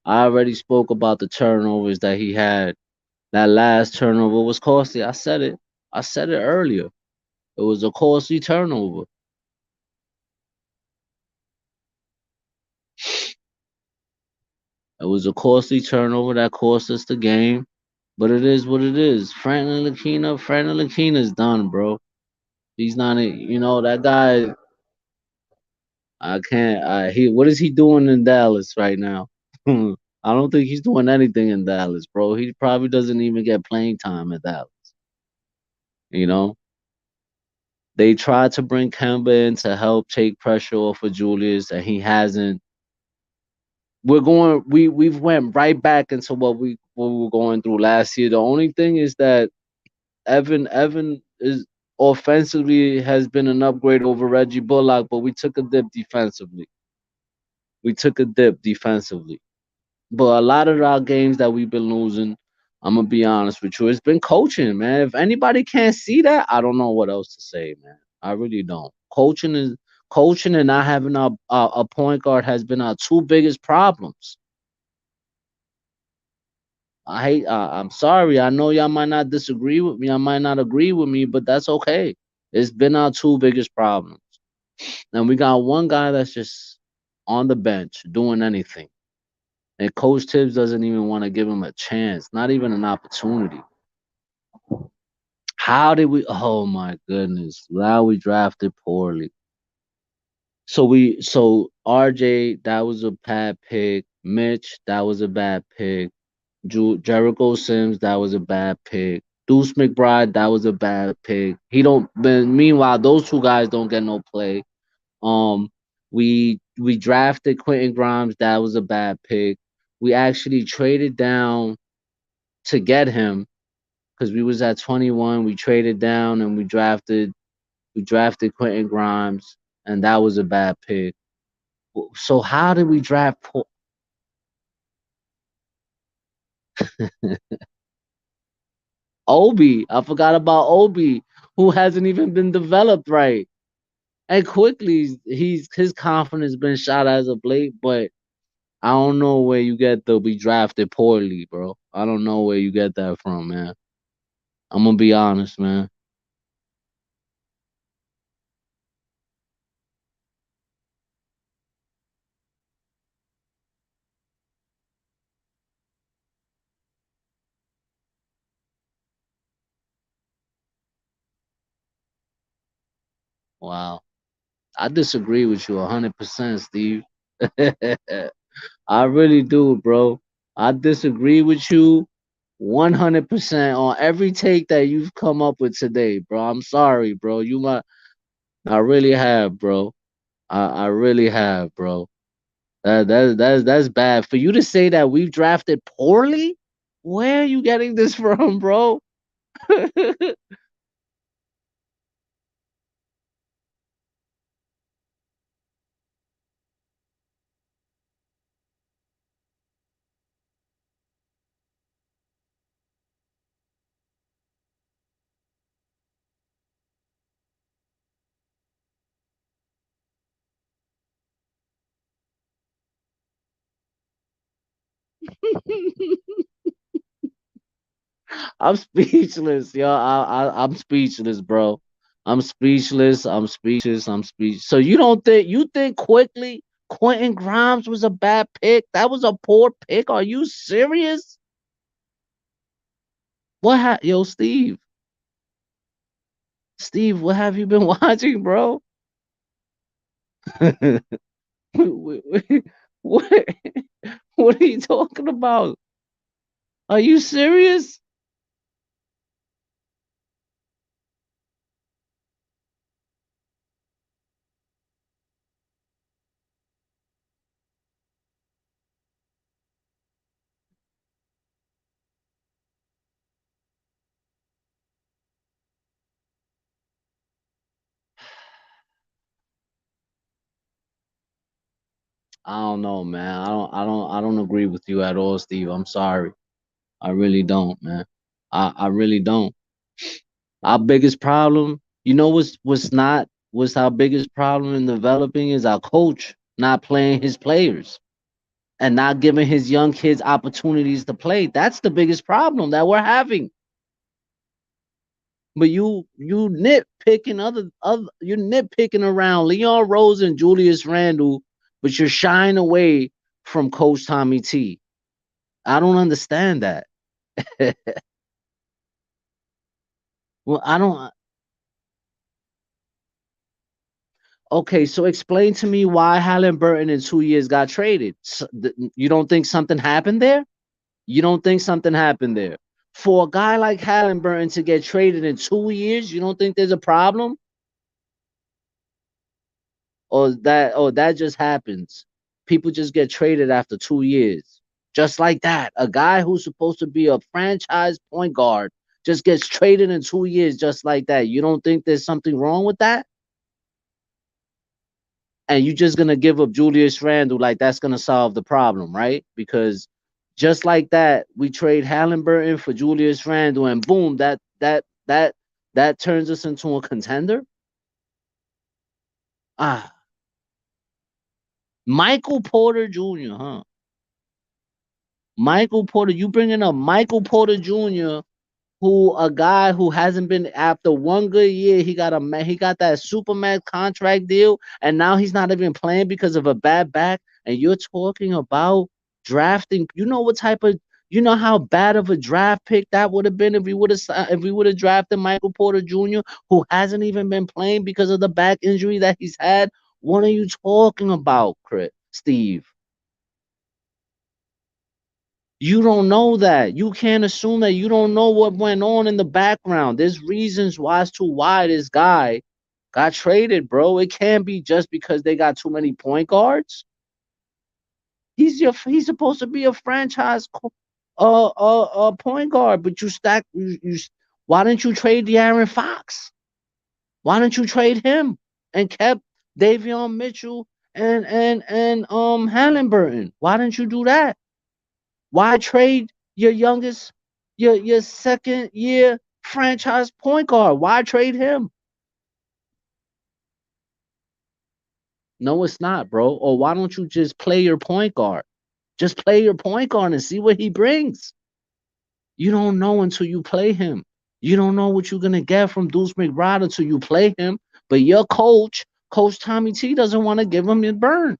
I already spoke about the turnovers that he had. That last turnover was costly. I said it. I said it earlier. It was a costly turnover. It was a costly turnover that cost us the game. But it is what it is. Franklin Lakina's done, bro. He's not a, that guy. I can't. What is he doing in Dallas right now? I don't think he's doing anything in Dallas, bro. He probably doesn't even get playing time at Dallas. You know, they tried to bring Kemba in to help take pressure off of Julius, and he hasn't. We've went right back into what we were going through last year. The only thing is that Evan is offensively has been an upgrade over Reggie Bullock, but we took a dip defensively. We took a dip defensively. But a lot of our games that we've been losing, I'm gonna be honest with you, it's been coaching, man. If anybody can't see that, I don't know what else to say, man. I really don't. Coaching and not having a point guard has been our two biggest problems. I'm sorry. I know y'all might not disagree with me. I might not agree with me, but that's okay. It's been our two biggest problems. And we got one guy that's just on the bench doing anything. And Coach Tibbs doesn't even want to give him a chance, not even an opportunity. How did we? Oh my goodness! Now we drafted poorly. So RJ, that was a bad pick. Mitch, that was a bad pick. Jericho Sims, that was a bad pick. Deuce McBride, that was a bad pick. He don't. But meanwhile, those two guys don't get no play. Um, we drafted Quentin Grimes, that was a bad pick. We actually traded down to get him because we was at 21. We traded down and we drafted Quentin Grimes, and that was a bad pick. So how did we draft Obi? I forgot about Obi, who hasn't even been developed right. And quickly, his confidence been shot as of late, but I don't know where you get the we drafted poorly, bro. I don't know where you get that from, man. I'm gonna be honest, man. Wow. I disagree with you 100%, Steve. I really do, bro. I disagree with you 100% on every take that you've come up with today, bro. I'm sorry, bro. I really have, bro. I really have, bro. That's bad. For you to say that we've drafted poorly? Where are you getting this from, bro? I'm speechless, yo. I'm speechless, bro. I'm speechless. I'm speechless. I'm speechless. So you don't think quickly? Quentin Grimes was a bad pick. That was a poor pick. Are you serious? Yo, Steve, what have you been watching, bro? what, what are you talking about? Are you serious? I don't know, man. I don't agree with you at all, Steve. I'm sorry. I really don't, man. I really don't. Our biggest problem, you know what's our biggest problem in developing is our coach not playing his players and not giving his young kids opportunities to play. That's the biggest problem that we're having. But you nitpicking other you're nitpicking around Leon Rose and Julius Randle, but you're shying away from Coach Tommy T. I don't understand that. well, I don't. Okay, so explain to me why Halliburton in 2 years got traded. You don't think something happened there? You don't think something happened there? For a guy like Halliburton to get traded in 2 years, you don't think there's a problem? Or that just happens? People just get traded after 2 years. Just like that. A guy who's supposed to be a franchise point guard just gets traded in 2 years just like that. You don't think there's something wrong with that? And you're just gonna give up Julius Randle like that's gonna solve the problem, right? Because just like that, we trade Halliburton for Julius Randle, and boom, that turns us into a contender. Ah, Michael Porter Jr., huh? Michael Porter, you bringing up Michael Porter Jr., who a guy who hasn't been after one good year, he got that Supermax contract deal, and now he's not even playing because of a bad back. And you're talking about drafting. You know how bad of a draft pick that would have been if we would have drafted Michael Porter Jr., who hasn't even been playing because of the back injury that he's had. What are you talking about, Steve? You don't know that. You can't assume that you don't know what went on in the background. There's reasons why as to why this guy got traded, bro. It can't be just because they got too many point guards. He's supposed to be a franchise point guard, but why didn't you trade De'Aaron Fox? Why didn't you trade him and kept Davion Mitchell and Halliburton? Why didn't you do that? Why trade your youngest, your second year franchise point guard? Why trade him? No, it's not, bro. Or why don't you just play your point guard? Just play your point guard and see what he brings. You don't know until you play him. You don't know what you're gonna get from Deuce McBride until you play him. But your Coach Tommy T, doesn't want to give him the burn.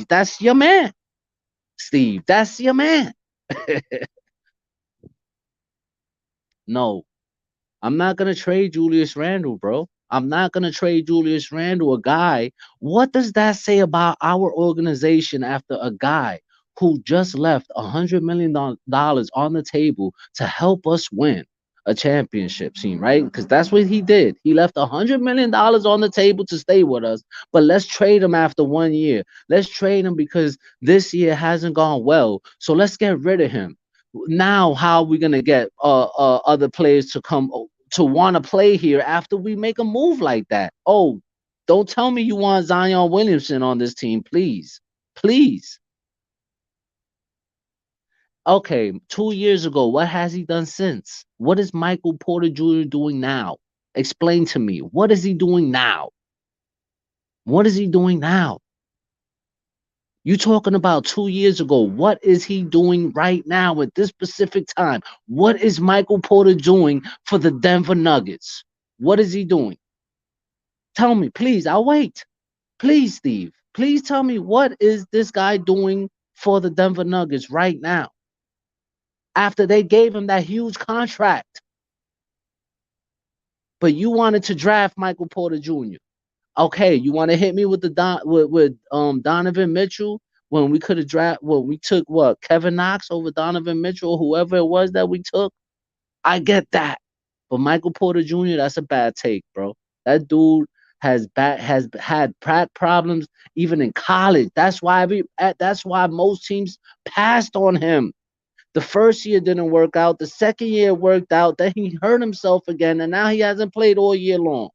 That's your man, Steve. That's your man. No, I'm not gonna trade Julius Randle, bro. I'm not gonna trade Julius Randle, a guy. What does that say about our organization after a guy who just left $100 million on the table to help us win a championship team, right? Because that's what he did. He left $100 million on the table to stay with us, but let's trade him after 1 year. Let's trade him because this year hasn't gone well. So let's get rid of him. Now how are we gonna get other players to come to want to play here after we make a move like that? Oh, don't tell me you want Zion Williamson on this team, please. Please. Okay, 2 years ago, what has he done since? What is Michael Porter Jr. doing now? Explain to me. What is he doing now? What is he doing now? You talking about 2 years ago. What is he doing right now at this specific time? What is Michael Porter doing for the Denver Nuggets? What is he doing? Tell me, please. I'll wait. Please, Steve. Please tell me, what is this guy doing for the Denver Nuggets right now after they gave him that huge contract? But you wanted to draft Michael Porter Jr. Okay, you want to hit me with the Donovan Mitchell when we could have draft when we took what, Kevin Knox over Donovan Mitchell, whoever it was that we took. I get that. But Michael Porter Jr., that's a bad take, bro. That dude has had problems even in college. That's why most teams passed on him. The first year didn't work out. The second year worked out. Then he hurt himself again, and now he hasn't played all year long.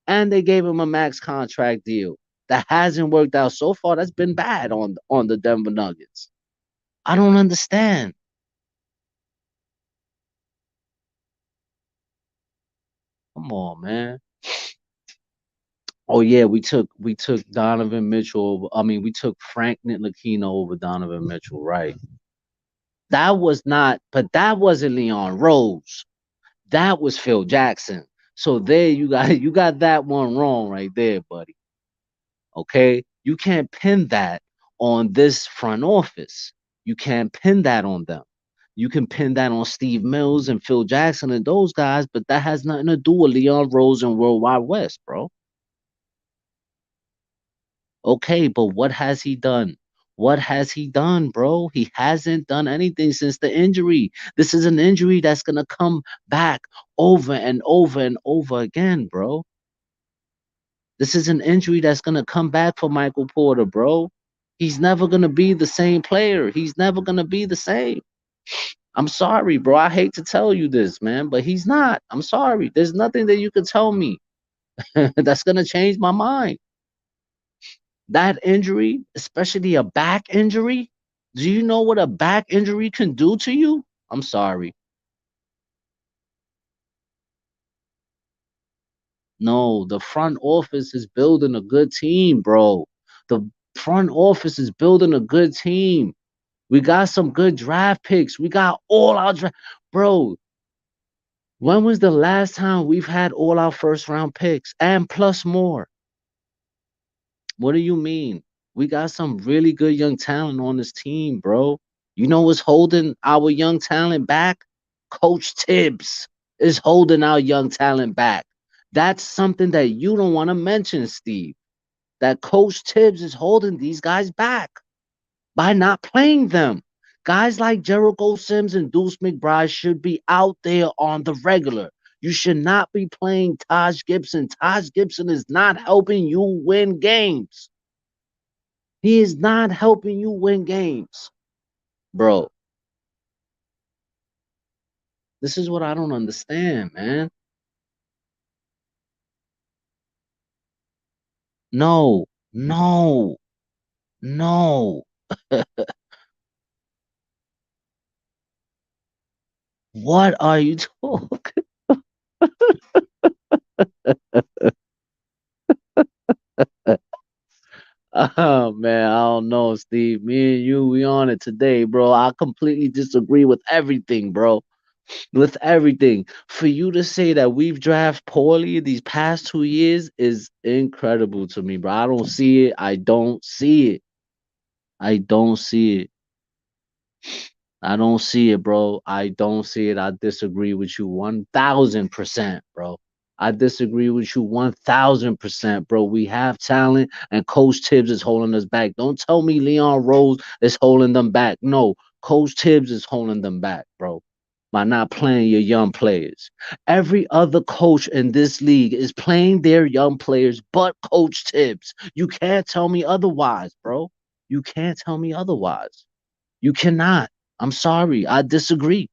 And they gave him a max contract deal that hasn't worked out so far. That's been bad on the Denver Nuggets. I don't understand. Come on, man. Oh yeah, we took Donovan Mitchell. I mean, we took Frank Ntilikina over Donovan Mitchell, right? That was not, but that wasn't Leon Rose. That was Phil Jackson. So there you got that one wrong right there, buddy. Okay? You can't pin that on this front office. You can't pin that on them. You can pin that on Steve Mills and Phil Jackson and those guys, but that has nothing to do with Leon Rose and World Wide West, bro. Okay, but what has he done? What has he done, bro? He hasn't done anything since the injury. This is an injury that's going to come back over and over and over again, bro. This is an injury that's going to come back for Michael Porter, bro. He's never going to be the same player. He's never going to be the same. I'm sorry, bro. I hate to tell you this, man, but he's not. I'm sorry. There's nothing that you can tell me that's going to change my mind. That injury, especially a back injury, do you know what a back injury can do to you? I'm sorry. No, the front office is building a good team, bro. The front office is building a good team. We got some good draft picks. We got all our draft. Bro, when was the last time we've had all our first round picks and plus more? What do you mean? We got some really good young talent on this team, bro. You know what's holding our young talent back? Coach Tibbs is holding our young talent back. That's something that you don't want to mention, Steve. That Coach Tibbs is holding these guys back by not playing them. Guys like Jericho Sims and Deuce McBride should be out there on the regular. You should not be playing Taj Gibson. Taj Gibson is not helping you win games. He is not helping you win games, bro. This is what I don't understand, man. No, no, no. What are you talking? Oh man, I don't know, Steve. Me and you, we on it today, bro. I completely disagree with everything, bro. With everything. For you to say that we've drafted poorly these past 2 years is incredible to me, bro. I don't see it. I don't see it. I don't see it. I don't see it, bro. I don't see it. I disagree with you 1000%, bro. I disagree with you 1000%, bro. We have talent, and Coach Tibbs is holding us back. Don't tell me Leon Rose is holding them back. No, Coach Tibbs is holding them back, bro, by not playing your young players. Every other coach in this league is playing their young players, but Coach Tibbs. You can't tell me otherwise, bro. You can't tell me otherwise. You cannot. I'm sorry. I disagree.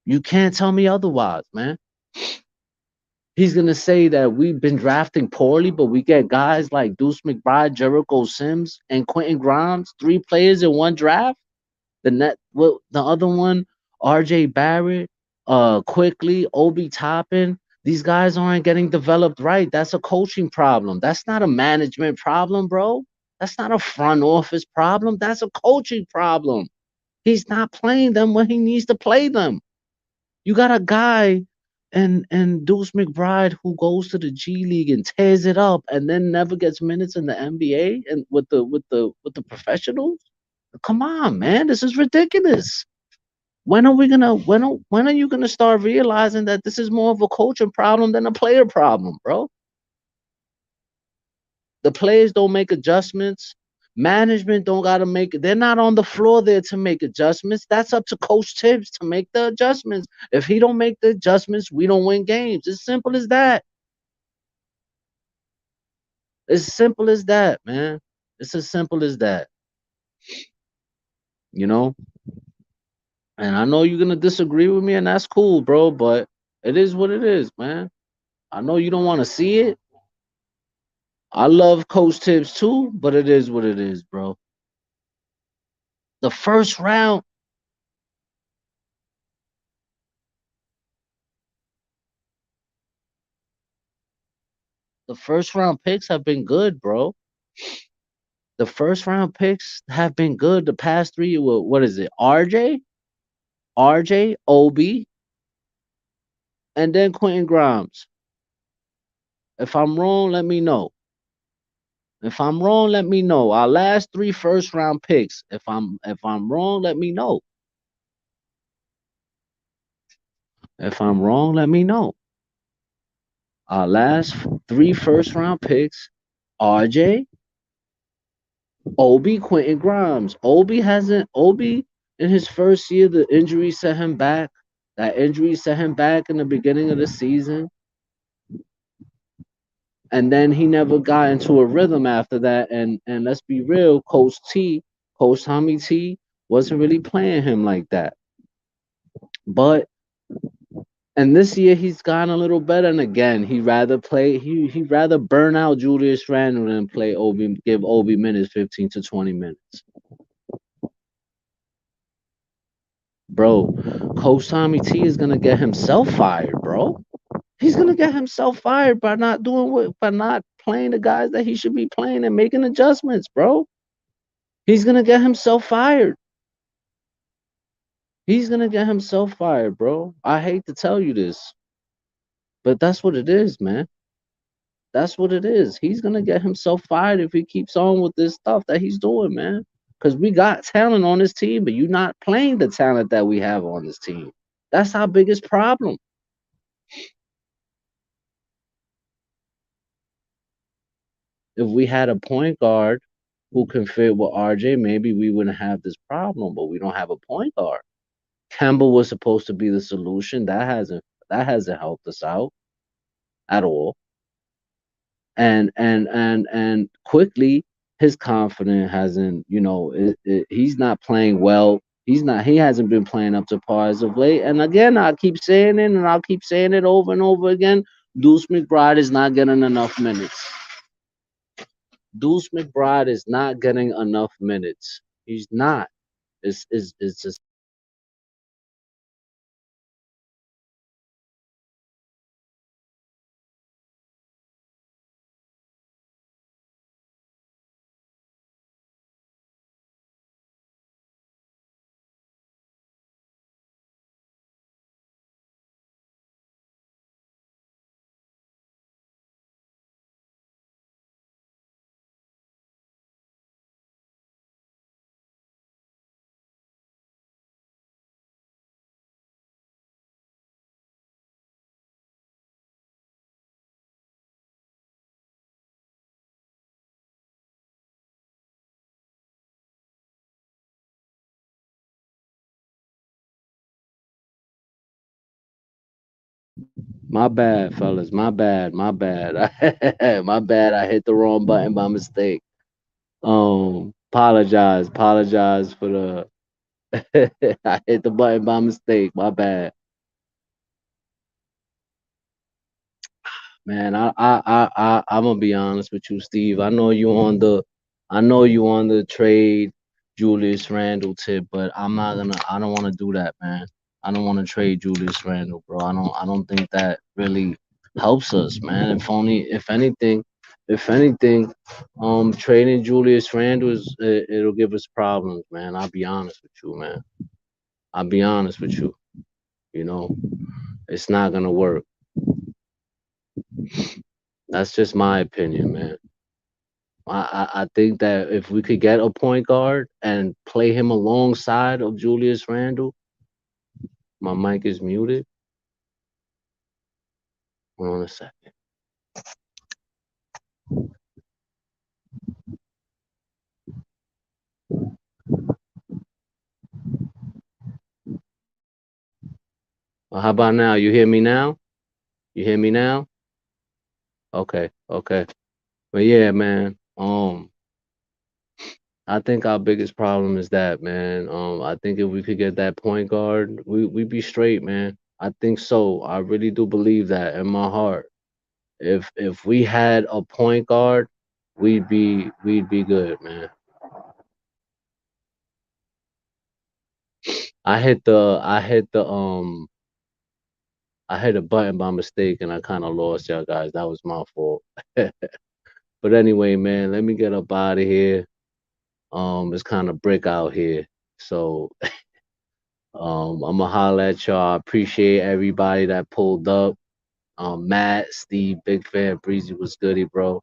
You can't tell me otherwise, man. He's gonna say that we've been drafting poorly, but we get guys like Deuce McBride, Jericho Sims, and Quentin Grimes, 3 players in one draft. The other one, R.J. Barrett, quickly, Obi Toppin. These guys aren't getting developed right. That's a coaching problem. That's not a management problem, bro. That's not a front office problem. That's a coaching problem. He's not playing them when he needs to play them. You got a guy and Deuce McBride, who goes to the G League and tears it up and then never gets minutes in the NBA and with the professionals. Come on, man, this is ridiculous. When are you gonna start realizing that this is more of a coaching problem than a player problem, bro? The players don't make adjustments. Management don't gotta make it. They're not on the floor there to make adjustments. That's up to Coach Tibbs to make the adjustments. If he don't make the adjustments, we don't win games. It's simple as that. It's simple as that, man. It's as simple as that. You know? And I know you're gonna disagree with me, and that's cool, bro, but it is what it is, man. I know you don't want to see it. I love Coach Tibbs too, but it is what it is, bro. The first round, the first round picks have been good, bro. The first round picks have been good the past three. What is it? RJ, Obi, and then Quentin Grimes. If I'm wrong, let me know. If I'm wrong, let me know. Our last three first round picks. If I'm wrong, let me know. If I'm wrong, let me know. Our last three first round picks: RJ, Obi, Quentin Grimes. Obi in his first year, the injury set him back. That injury set him back in the beginning of the season. And then he never got into a rhythm after that. And let's be real, Coach Tommy T wasn't really playing him like that. But and this year he's gotten a little better. And again, he'd rather burn out Julius Randle than play Obi, give Obi minutes, 15 to 20 minutes. Bro, Coach Tommy T is gonna get himself fired, bro. He's gonna get himself fired by not playing the guys that he should be playing and making adjustments, bro. He's gonna get himself fired. He's gonna get himself fired, bro. I hate to tell you this, but that's what it is, man. That's what it is. He's gonna get himself fired if he keeps on with this stuff that he's doing, man. Because we got talent on this team, but you're not playing the talent that we have on this team. That's our biggest problem. If we had a point guard who can fit with RJ, maybe we wouldn't have this problem, but we don't have a point guard. Kemba was supposed to be the solution. That hasn't helped us out at all. And quickly his confidence hasn't, he's not playing well. He hasn't been playing up to par as of late. And again, I keep saying it and I'll keep saying it over and over again. Deuce McBride is not getting enough minutes. Deuce McBride is not getting enough minutes. He's not. It's just my bad, fellas. My bad. My bad. My bad. I hit the wrong button by mistake. Apologize for the I hit the button by mistake. My bad. Man, I'm gonna be honest with you, Steve. I know you on the trade Julius Randle tip, but I don't wanna do that, man. I don't wanna trade Julius Randle, bro. I don't think that really helps us, man. If anything, trading Julius Randle it'll give us problems, man. I'll be honest with you, man. I'll be honest with you. You know, It's not gonna work. That's just my opinion, man. I think that if we could get a point guard and play him alongside of Julius Randle, my mic is muted. Hold on a second. Well, how about now? You hear me now? You hear me now? Okay, okay. But yeah, man. I think our biggest problem is that, man. I think if we could get that point guard, we'd be straight, man. I think so. I really do believe that in my heart. If we had a point guard, we'd be good, man. I hit a button by mistake and I kind of lost y'all guys. That was my fault. But anyway, man, let me get up out of here. It's kind of brick out here. So I'm gonna holler at y'all. I appreciate everybody that pulled up. Matt, Steve, big fan. Breezy was goody, bro.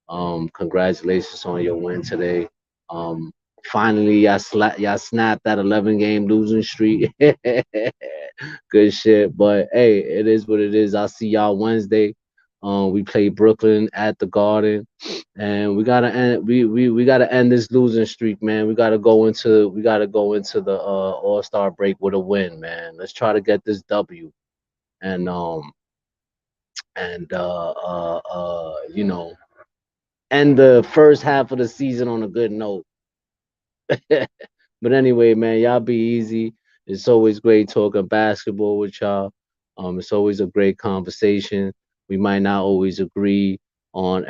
Congratulations on your win today. Um, finally, y'all snapped that 11 game losing streak. Good shit. But hey, it is what it is. I'll see y'all Wednesday. We play Brooklyn at the Garden, and we gotta end. We gotta end this losing streak, man. We gotta go into the All Star break with a win, man. Let's try to get this W, and end the first half of the season on a good note. But anyway, man, y'all be easy. It's always great talking basketball with y'all. It's always a great conversation. We might not always agree on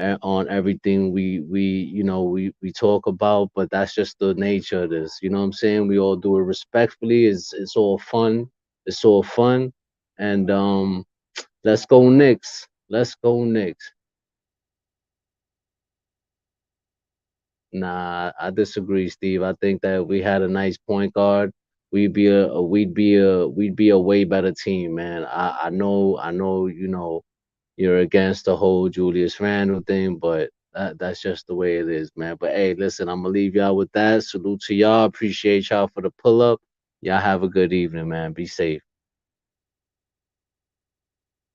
everything we talk about, but that's just the nature of this. You know what I'm saying? We all do it respectfully. It's all fun. It's all fun. And let's go Knicks. Let's go Knicks. Nah, I disagree, Steve. I think that we had a nice point guard. We'd be a way better team, man. I know, you're against the whole Julius Randle thing, but that's just the way it is, man. But hey, listen, I'm gonna leave y'all with that. Salute to y'all. Appreciate y'all for the pull up. Y'all have a good evening, man. Be safe.